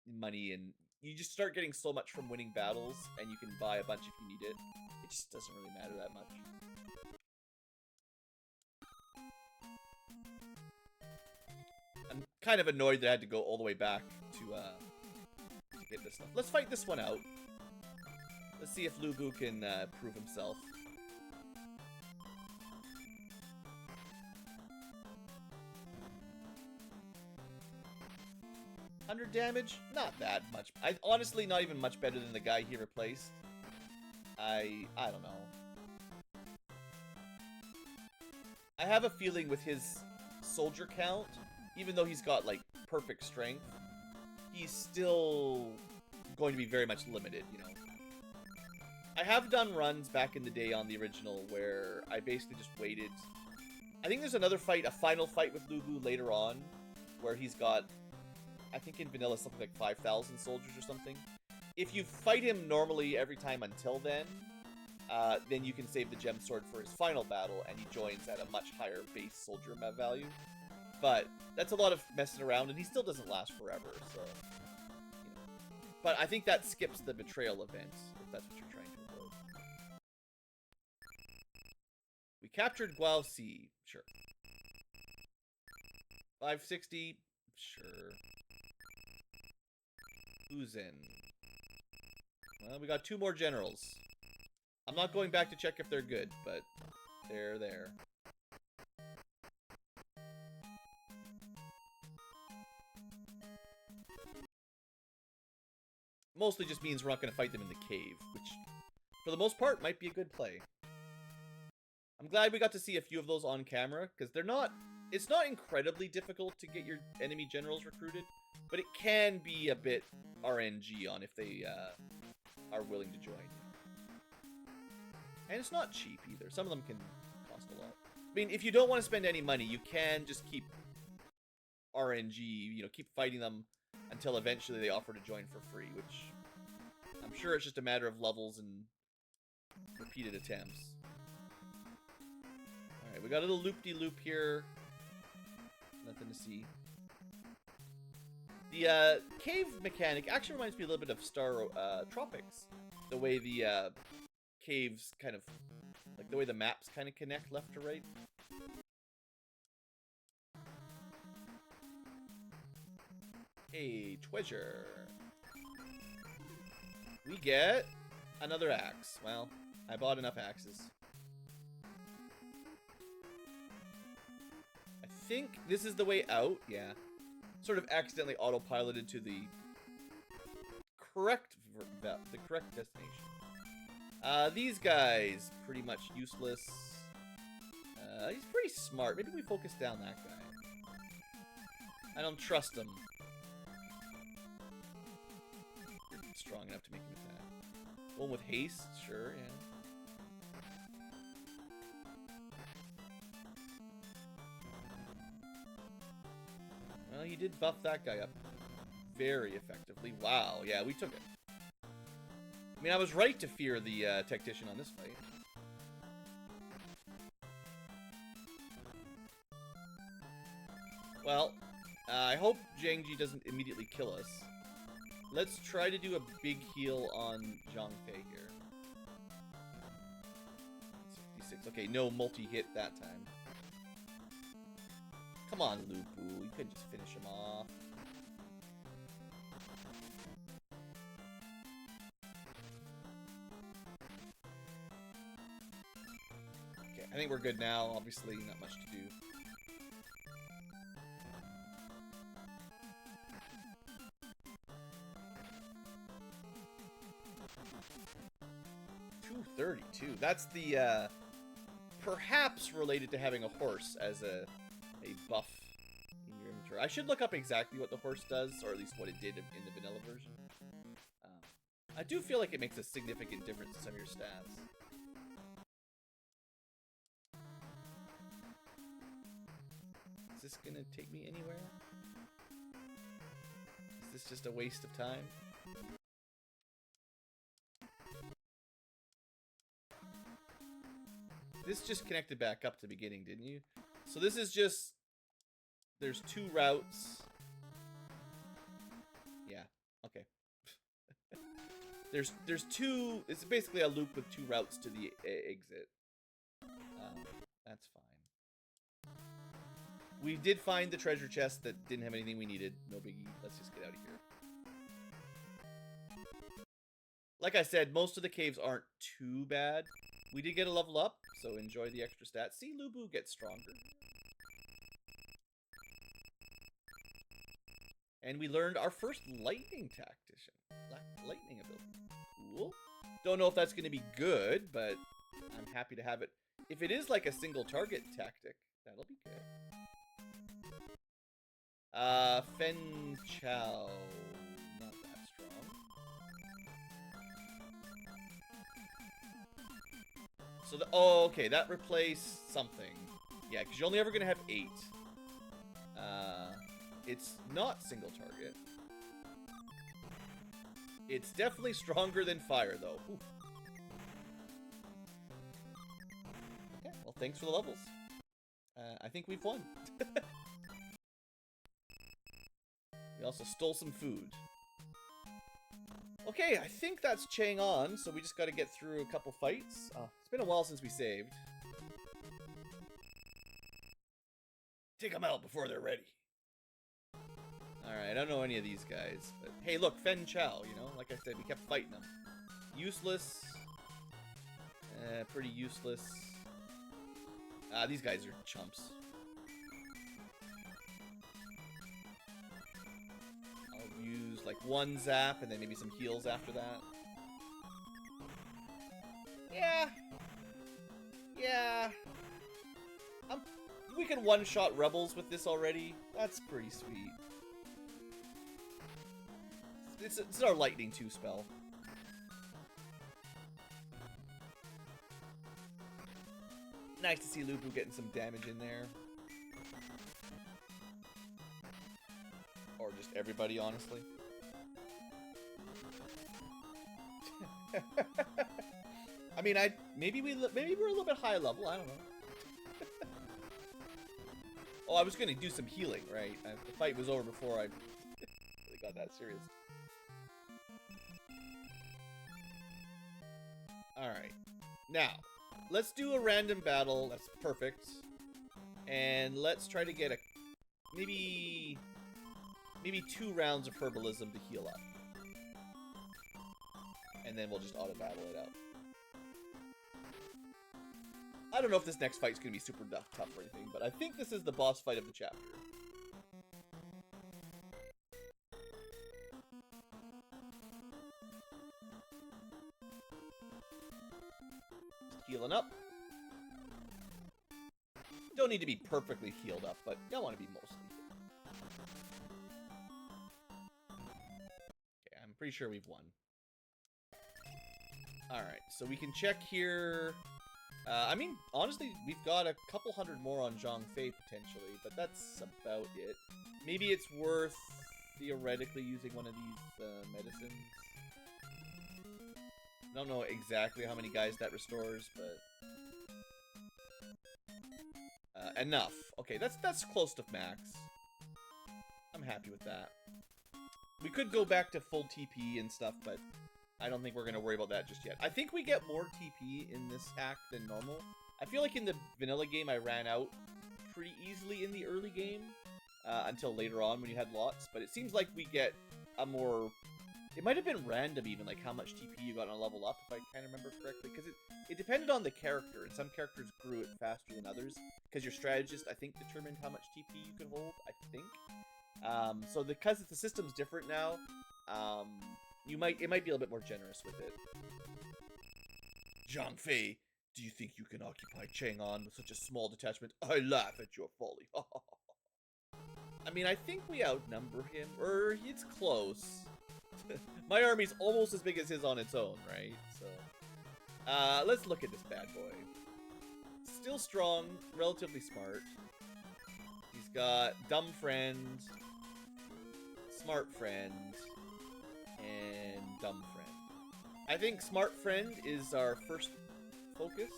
money, and you just start getting so much from winning battles, and you can buy a bunch if you need it. It just doesn't really matter that much. I'm kind of annoyed that I had to go all the way back to get this stuff. Let's fight this one out. Let's see if Lubu can prove himself. 100 damage? Not that much. Honestly, not even much better than the guy he replaced. I don't know. I have a feeling with his soldier count, even though he's got, like, perfect strength, he's still going to be very much limited, you know. I have done runs back in the day on the original where I basically just waited. I think there's another fight, a final fight with Lubu later on, where he's got, I think in vanilla, something like 5,000 soldiers or something. If you fight him normally every time until then you can save the gem sword for his final battle, and he joins at a much higher base soldier value. But that's a lot of messing around, and he still doesn't last forever, so... You know. But I think that skips the betrayal event, if that's what you're trying to avoid. We captured Guaoxi. Sure. 560. Sure. Who's in? Well, we got 2 more generals. I'm not going back to check if they're good, but they're there. Mostly just means we're not going to fight them in the cave, which, for the most part, might be a good play. I'm glad we got to see a few of those on camera, because they're not... It's not incredibly difficult to get your enemy generals recruited, but it can be a bit RNG on if they are willing to join. And it's not cheap either. Some of them can cost a lot. I mean, if you don't want to spend any money, you can just keep RNG, you know, keep fighting them until eventually they offer to join for free, which I'm sure it's just a matter of levels and repeated attempts. Alright, we got a little loop-de-loop here. Nothing to see. The cave mechanic actually reminds me a little bit of Star Tropics. The way the caves kind of, like the way the maps kind of connect left to right. Hey, treasure. We get another axe. Well, I bought enough axes. I think this is the way out. Yeah. Sort of accidentally autopiloted to the correct destination. These guys, pretty much useless. He's pretty smart. Maybe we focus down that guy. I don't trust him. Strong enough to make him attack. One with haste, sure, yeah. Well, you did buff that guy up very effectively. Wow, yeah, we took it. I mean, I was right to fear the tactician on this fight. Well, I hope Zhangji doesn't immediately kill us. Let's try to do a big heal on Zhang Fei here. 66. Okay, no multi-hit that time. Come on, Lu Bu. You couldn't just finish him off. Okay, I think we're good now. Obviously, not much to do. $232. That's the perhaps related to having a horse as a buff in your inventory. I should look up exactly what the horse does, or at least what it did in the vanilla version. I do feel like it makes a significant difference in some of your stats. Is this gonna take me anywhere? Is this just a waste of time? This just connected back up to the beginning, didn't you? So this is just... There's 2 routes. Yeah, okay. There's 2... It's basically a loop with 2 routes to the exit. That's fine. We did find the treasure chest that didn't have anything we needed. No biggie. Let's just get out of here. Like I said, most of the caves aren't too bad. We did get a level up, so enjoy the extra stats. See, Lu Bu gets stronger. And we learned our first lightning tactician. Lightning ability. Cool. Don't know if that's going to be good, but I'm happy to have it. If it is like a single target tactic, that'll be good. Fen Chao. Not that strong. So, oh, okay, that replaced something. Yeah, because you're only ever going to have 8. It's not single target. It's definitely stronger than fire, though. Ooh. Okay, well, thanks for the levels. I think we've won. We also stole some food. Okay, I think that's Chang'an, so we just got to get through a couple fights. It's been a while since we saved. Take them out before they're ready. Alright, I don't know any of these guys, but hey, look, Fen Chao, you know? Like I said, we kept fighting them. Useless. Pretty useless. These guys are chumps. I'll use, like, 1 zap and then maybe some heals after that. Yeah. Yeah. We can one-shot rebels with this already. That's pretty sweet. It's our lightning 2 spell. Nice to see Lu Bu getting some damage in there. Or just everybody, honestly. I mean, maybe we're a little bit high level. I don't know. Oh, I was gonna do some healing, right? The fight was over before I really got that serious. Alright. Now, let's do a random battle. That's perfect. And let's try to get a... Maybe 2 rounds of herbalism to heal up. And then we'll just auto-battle it out. I don't know if this next fight's going to be super tough or anything, but I think this is the boss fight of the chapter. Healing up. Don't need to be perfectly healed up, but I want to be mostly healed. Okay, I'm pretty sure we've won. Alright, so we can check here. I mean, honestly, we've got a couple hundred more on Zhang Fei potentially, but that's about it. Maybe it's worth theoretically using one of these medicines. I don't know exactly how many guys that restores, but enough. Okay, that's close to max. happy with that. We could go back to full TP and stuff, but I don't think we're going to worry about that just yet. I think we get more TP in this hack than normal. I feel like in the vanilla game, I ran out pretty easily in the early game until later on when you had lots. But it seems like we get a more... It might have been random even, like how much TP you got on a level up, if I kind of remember correctly. Because it depended on the character, and some characters grew it faster than others. Because your strategist, I think, determined how much TP you could hold, I think. So because the system's different now, it might be a little bit more generous with it. Zhang Fei, do you think you can occupy Chang'an with such a small detachment? I laugh at your folly. I mean, I think we outnumber him, or it's close. My army's almost as big as his on its own, right? So, let's look at this bad boy. Still strong, relatively smart. He's got dumb friend, smart friend, and dumb friend. I think smart friend is our first focus.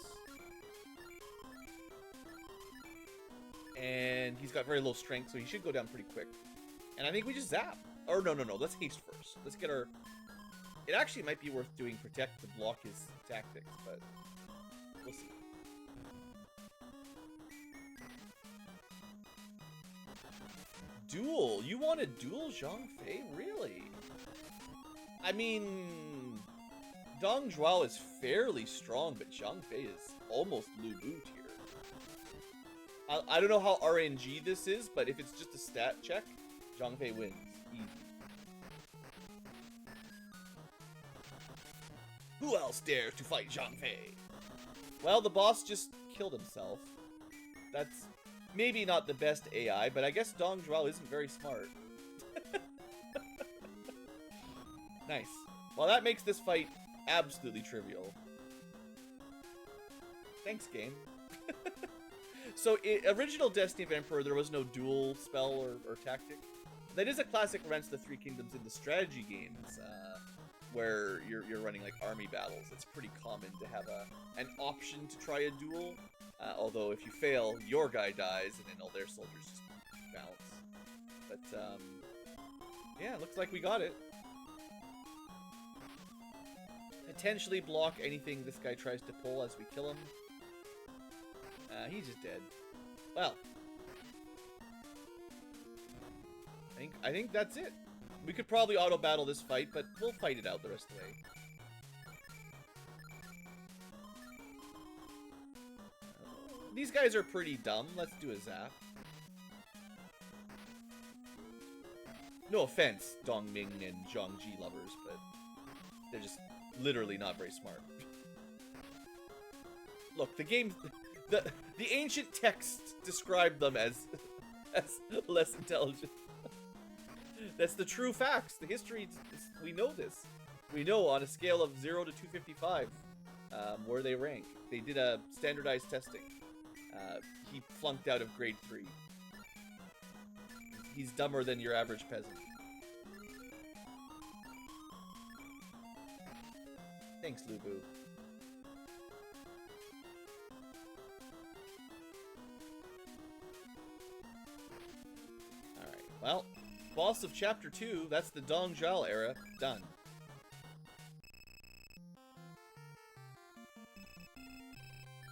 And he's got very low strength, so he should go down pretty quick. And I think we just zap. Or no, let's haste first. Let's get our... It actually might be worth doing protect to block his tactics, but we'll see. Duel? You want to duel Zhang Fei? Really? I mean... Dong Zhuo is fairly strong, but Zhang Fei is almost Lu Bu tier. I don't know how RNG this is, but if it's just a stat check, Zhang Fei wins. Easy. Who else dares to fight Zhang Fei? Well, the boss just killed himself. That's maybe not the best AI, but I guess Dong Zhuo isn't very smart. Nice. Well, that makes this fight absolutely trivial. Thanks, game. So, original Destiny of Emperor, there was no dual spell or tactic. That is a classic Rents the Three Kingdoms in the strategy games, where you're running like army battles. It's pretty common to have an option to try a duel. Although if you fail, your guy dies, and then all their soldiers just bounce. But yeah, looks like we got it. Potentially block anything this guy tries to pull as we kill him. He's just dead. Well, I think that's it. We could probably auto battle this fight, but we'll fight it out the rest of the way. These guys are pretty dumb. Let's do a zap. No offense, Dongming and Zhangji lovers, but they're just literally not very smart. Look, the game, the ancient texts describe them as less intelligent. That's the true facts. The history, we know this. We know on a scale of 0 to 255 where they rank. They did a standardized testing. He flunked out of grade 3. He's dumber than your average peasant. Thanks, Lu Bu. Alright, well, boss of Chapter 2, that's the Dong Zhuo era, done.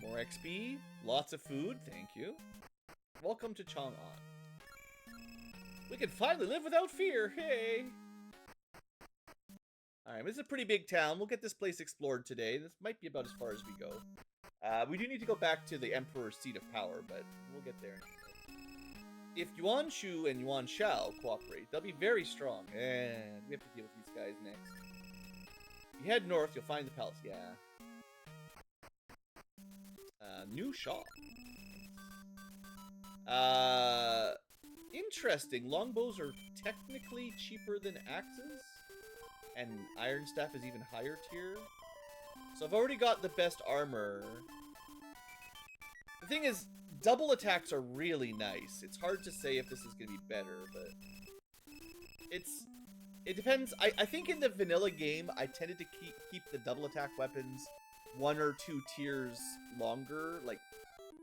More XP, lots of food, thank you. Welcome to Chang'an. We can finally live without fear, hey! Alright, this is a pretty big town. We'll get this place explored today. This might be about as far as we go. We do need to go back to the Emperor's Seat of Power, but we'll get there. If Yuan Shu and Yuan Shao cooperate, they'll be very strong. And we have to deal with these guys next. If you head north, you'll find the palace. Yeah. New shop. Interesting. Longbows are technically cheaper than axes. And Iron Staff is even higher tier. So I've already got the best armor. The thing is, double attacks are really nice. It's hard to say if this is going to be better, but... It depends. I think in the vanilla game, I tended to keep the double attack weapons 1 or 2 tiers longer. Like,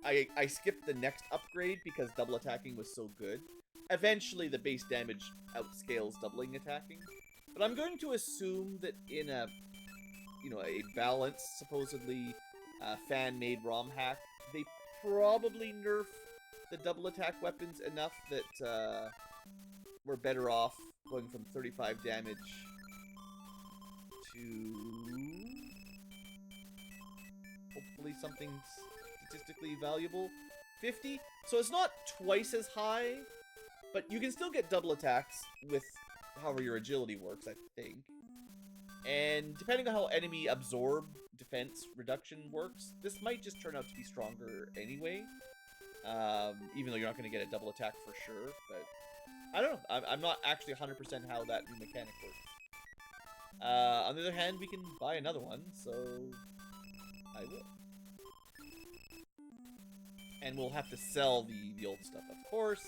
I skipped the next upgrade because double attacking was so good. eventually the base damage outscales doubling attacking. But I'm going to assume that in a, you know, a balanced, supposedly fan-made Romhack, they probably nerf the double attack weapons enough that we're better off going from 35 damage to hopefully something statistically valuable. 50? So it's not twice as high, but you can still get double attacks with however your agility works, I think. And depending on how enemy absorb defense reduction works, this might just turn out to be stronger anyway. Even though you're not going to get a double attack for sure, but I don't know. I'm not actually 100% how that new mechanic works. On the other hand, we can buy another one, so I will. And we'll have to sell the old stuff, of course.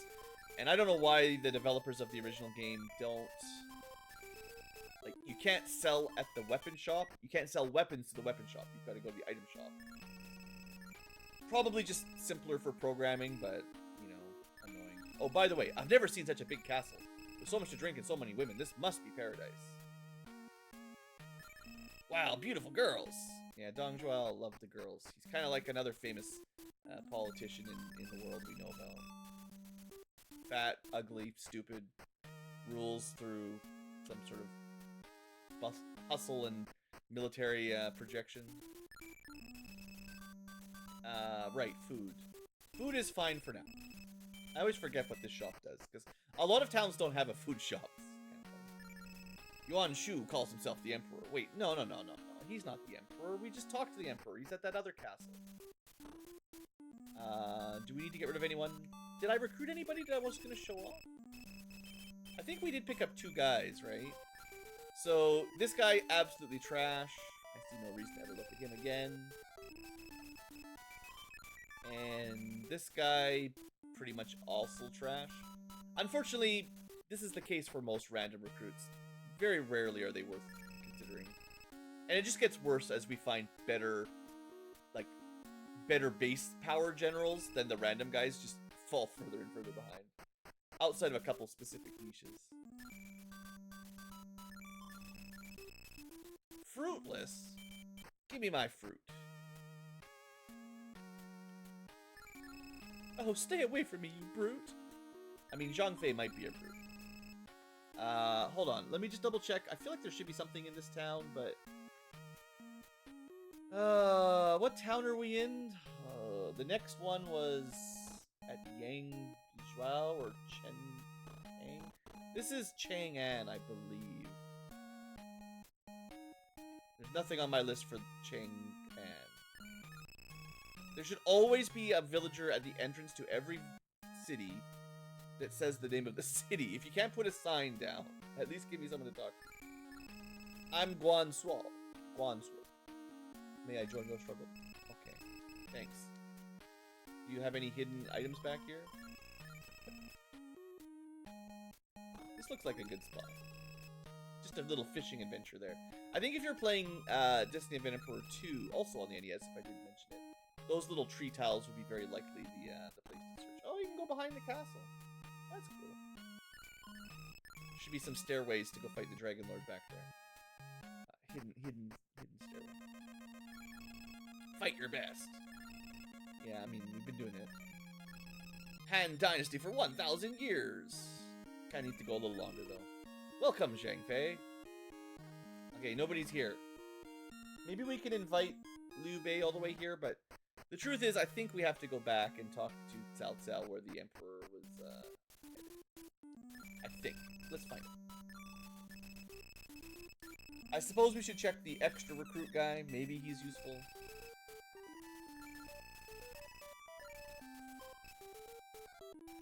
And I don't know why the developers of the original game don't... Like, you can't sell at the weapon shop. You can't sell weapons to the weapon shop. You've got to go to the item shop. Probably just simpler for programming, but, you know, annoying. Oh, by the way, I've never seen such a big castle. There's so much to drink and so many women. This must be paradise. Wow, beautiful girls. Yeah, Dong Zhuo loved the girls. He's kind of like another famous politician in the world we know about. Fat, ugly, stupid, rules through some sort of hustle and military projection. Right, food. Food is fine for now. I always forget what this shop does, because a lot of towns don't have a food shop. Yuan Shu calls himself the Emperor. Wait, no. He's not the Emperor. We just talked to the Emperor. He's at that other castle. Do we need to get rid of anyone? Did I recruit anybody that I was going to show off? I think we did pick up 2 guys, right? So, this guy, absolutely trash. I see no reason to ever look at him again. And this guy, pretty much also trash. Unfortunately, this is the case for most random recruits. Very rarely are they worth considering. And it just gets worse as we find better, like, better base power generals than the random guys just fall further and further behind. Outside of a couple specific niches. Fruitless? Give me my fruit. Oh, stay away from me, you brute. I mean, Zhang Fei might be a brute. Hold on. Let me just double check. I feel like there should be something in this town, but... what town are we in? The next one was at Yang Zhuao or Cheng'an. This is Chang'an, I believe. There's nothing on my list for Chang'an. There should always be a villager at the entrance to every city that says the name of the city. If you can't put a sign down, at least give me someone to talk to. I'm Guansuo. Guansuo. May I join your struggle? Okay. Thanks. Do you have any hidden items back here? This looks like a good spot. Just a little fishing adventure there. I think if you're playing Destiny of Emperor 2, also on the NES, if I didn't mention it, those little tree tiles would be very likely the place to search. Oh, you can go behind the castle. That's cool. There should be some stairways to go fight the Dragon Lord back there. Hidden stairway. Fight your best. Yeah, I mean, we've been doing it. Han Dynasty for 1,000 years. Kinda need to go a little longer, though. Welcome, Zhang Fei. Okay, nobody's here. Maybe we can invite Liu Bei all the way here, but the truth is, I think we have to go back and talk to Cao Cao where the Emperor was, headed. I think. Let's find it. I suppose we should check the extra recruit guy. Maybe he's useful.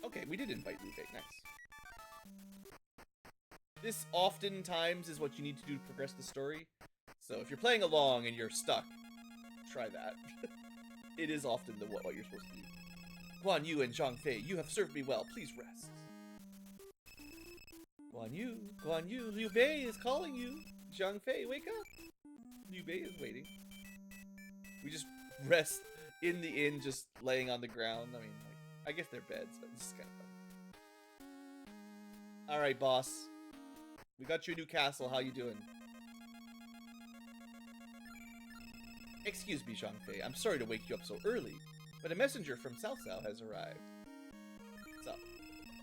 Okay, we did invite Liu Bei. Nice. This oftentimes is what you need to do to progress the story. So if you're playing along and you're stuck, try that. It is often what you're supposed to do. Guan Yu and Zhang Fei, you have served me well. Please rest. Guan Yu, Liu Bei is calling you. Zhang Fei, wake up. Liu Bei is waiting. We just rest in the inn, just laying on the ground. I mean, like, I guess they're beds, but this is kind of fun. Alright, boss. We got your new castle. How you doing? Excuse me, Jank. I'm sorry to wake you up so early, but a messenger from Cao Cao has arrived. What's up?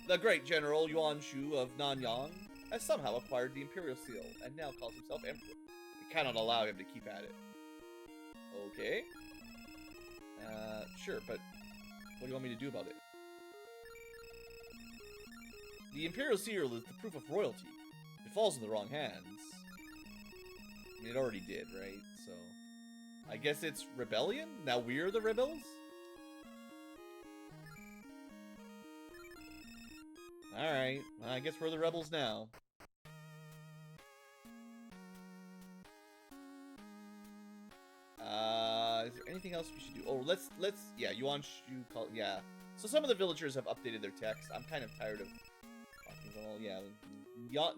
The great General Yuan Shu of Nanyang has somehow acquired the Imperial Seal and now calls himself Emperor. We cannot allow him to keep at it. Okay. Sure, but what do you want me to do about it? The Imperial Seal is the proof of royalty. If it falls in the wrong hands... I mean, it already did, right? So... I guess it's rebellion? Now we're the rebels? Alright, well, I guess we're the rebels now. Is there anything else we should do? Oh, let's, yeah, Yuan Shu call, yeah. So some of the villagers have updated their text. I'm kind of tired of talking about all, yeah.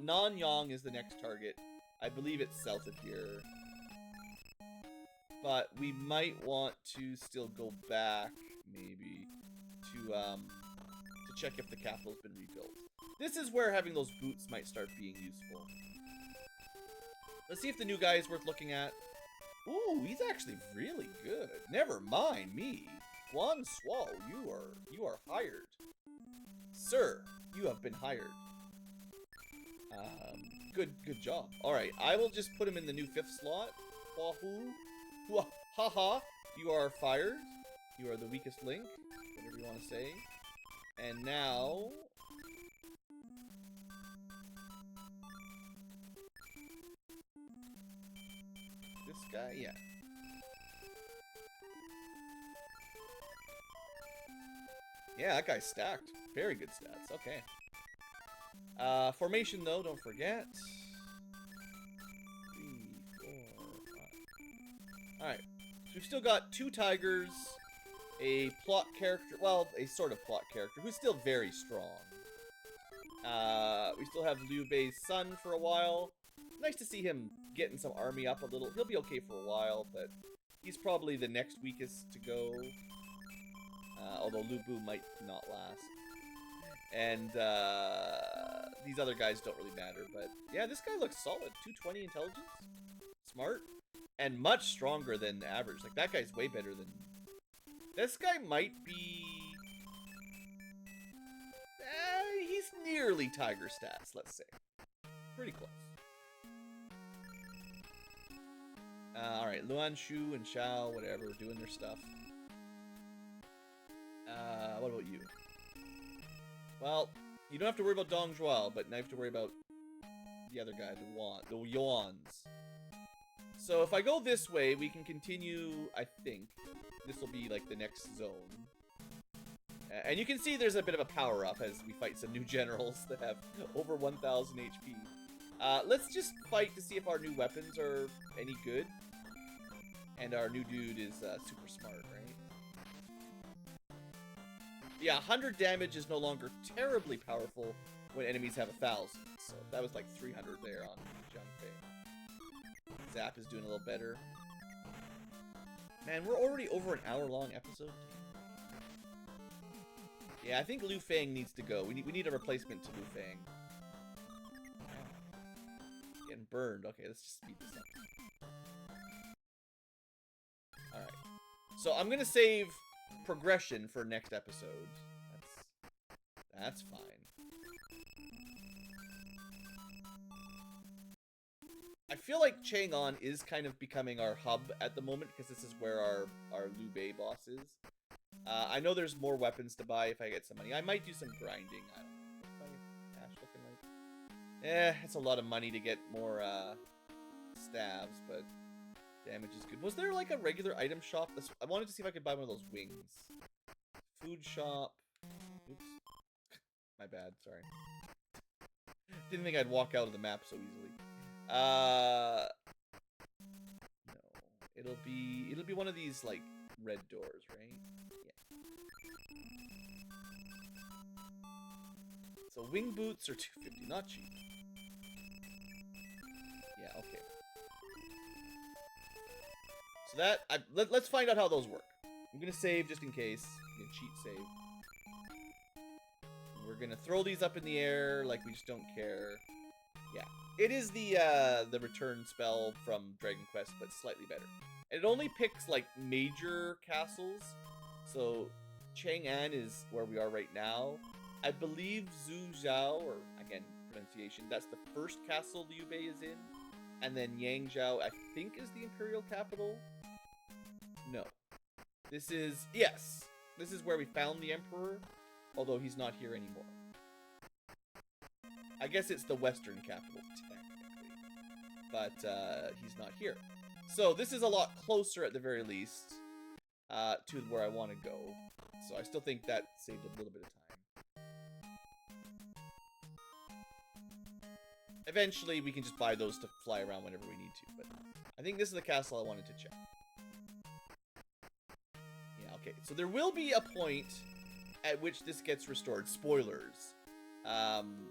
Nanyang is the next target. I believe it's south of here. But we might want to still go back, maybe, to check if the capital's been rebuilt. This is where having those boots might start being useful. Let's see if the new guy is worth looking at. Ooh, he's actually really good. Never mind me. Guan Suo, you are hired. Sir, you have been hired. Good job. Alright, I will just put him in the new 5th slot. Wahoo. Haha, you are fired. You are the weakest link, whatever you want to say. And now... this guy? Yeah. Yeah, that guy's stacked. Very good stats. Okay. Formation, though, don't forget. 3, 4, 5. Alright. So we've still got 2 tigers, a plot character, well, a sort of plot character, who's still very strong. We still have Liu Bei's son for a while. Nice to see him getting some army up a little. He'll be okay for a while, but he's probably the next weakest to go. Although Lu Bu might not last. And these other guys don't really matter, but yeah, this guy looks solid. 220 intelligence, smart, and much stronger than the average. Like, that guy's way better than... This guy might be... he's nearly tiger stats, let's say. Pretty close. Alright, Luan Shu and Xiao, whatever, doing their stuff. What about you? Well, you don't have to worry about Dong Zhuo, but now you have to worry about the other guy, the Yuans. So if I go this way, we can continue, I think. This will be like the next zone. And you can see there's a bit of a power-up as we fight some new generals that have over 1,000 HP. Let's just fight to see if our new weapons are any good. And our new dude is super smart, right? Yeah, 100 damage is no longer terribly powerful when enemies have 1,000. So that was like 300 there on Jank. Zap is doing a little better. Man, we're already over an hour-long episode. Yeah, I think Liu Fang needs to go. We need a replacement to Liu Fang. Getting burned. Okay, let's just speed this up. Alright. So I'm gonna save progression for next episode. That's fine. I feel like Chang'an is kind of becoming our hub at the moment because this is where our Liu Bei boss is. I know there's more weapons to buy if I get some money. I might do some grinding. I don't know. What's my cash looking like? It's a lot of money to get more stabs, but damage is good. Was there like a regular item shop? I wanted to see if I could buy one of those wings. Food shop. Oops. My bad, sorry. Didn't think I'd walk out of the map so easily. No. It'll be one of these like red doors, right? Yeah. So wing boots are $250, not cheap. Yeah, okay. So that let's find out how those work. I'm gonna save just in case. I'm gonna cheat save. We're gonna throw these up in the air like we just don't care. Yeah, it is the return spell from Dragon Quest, but slightly better. And it only picks like major castles. So Chang'an is where we are right now. I believe Zhujiao, or again pronunciation, that's the first castle Liu Bei is in, and then Yangzhou I think is the imperial capital. No, this is this is where we found the emperor, although he's not here anymore. I guess it's the western capital, technically. But he's not here. So this is a lot closer, at the very least, to where I want to go. So I still think that saved a little bit of time. Eventually, we can just buy those to fly around whenever we need to. But I think this is the castle I wanted to check. Yeah, okay. So there will be a point at which this gets restored. Spoilers. And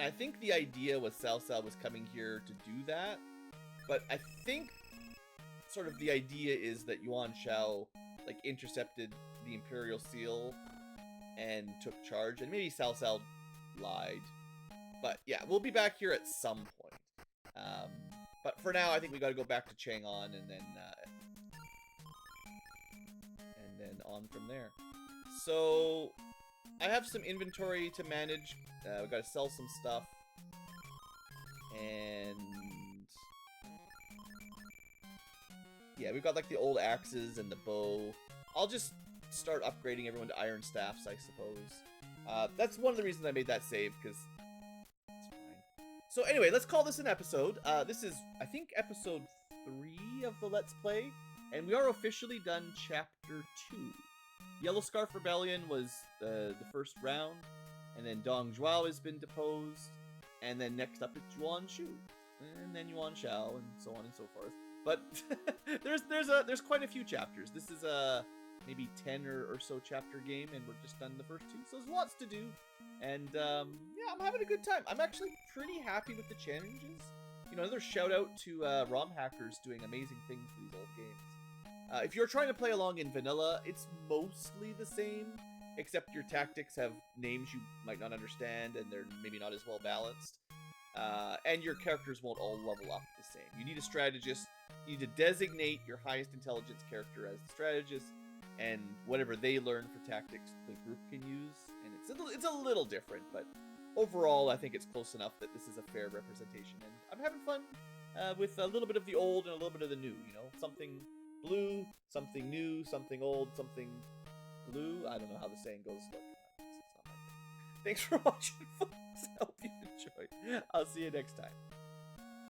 I think the idea was Cao Cao was coming here to do that. But I think sort of the idea is that Yuan Shao like intercepted the Imperial Seal and took charge. And maybe Cao Cao lied. But yeah, we'll be back here at some point. But for now, I think we got to go back to Chang'an and then on from there. So I have some inventory to manage. We got to sell some stuff, and yeah, we've got like the old axes and the bow. I'll just start upgrading everyone to iron staffs, I suppose. That's one of the reasons I made that save, because it's fine. So anyway, let's call this an episode. This is, I think, episode 3 of the Let's Play, and we are officially done chapter 2. Yellow Scarf Rebellion was the first round, and then Dong Zhuo has been deposed, and then next up is Yuan Shu, and then Yuan Shao, and so on and so forth. But there's quite a few chapters. This is a maybe 10 or so chapter game, and we're just done the first 2, so there's lots to do. And yeah, I'm having a good time. I'm actually pretty happy with the challenges. You know, another shout out to Romhackers doing amazing things for these old games. If you're trying to play along in vanilla, it's mostly the same, except your tactics have names you might not understand, and they're maybe not as well balanced. And your characters won't all level up the same. You need a strategist. You need to designate your highest intelligence character as the strategist, and whatever they learn for tactics, the group can use. And it's a little different, but overall, I think it's close enough that this is a fair representation. And I'm having fun with a little bit of the old and a little bit of the new. You know, something blue, something new, something old, something blue. I don't know how the saying goes. Look, it's not my thing. Thanks for watching, folks. I hope you enjoyed. I'll see you next time.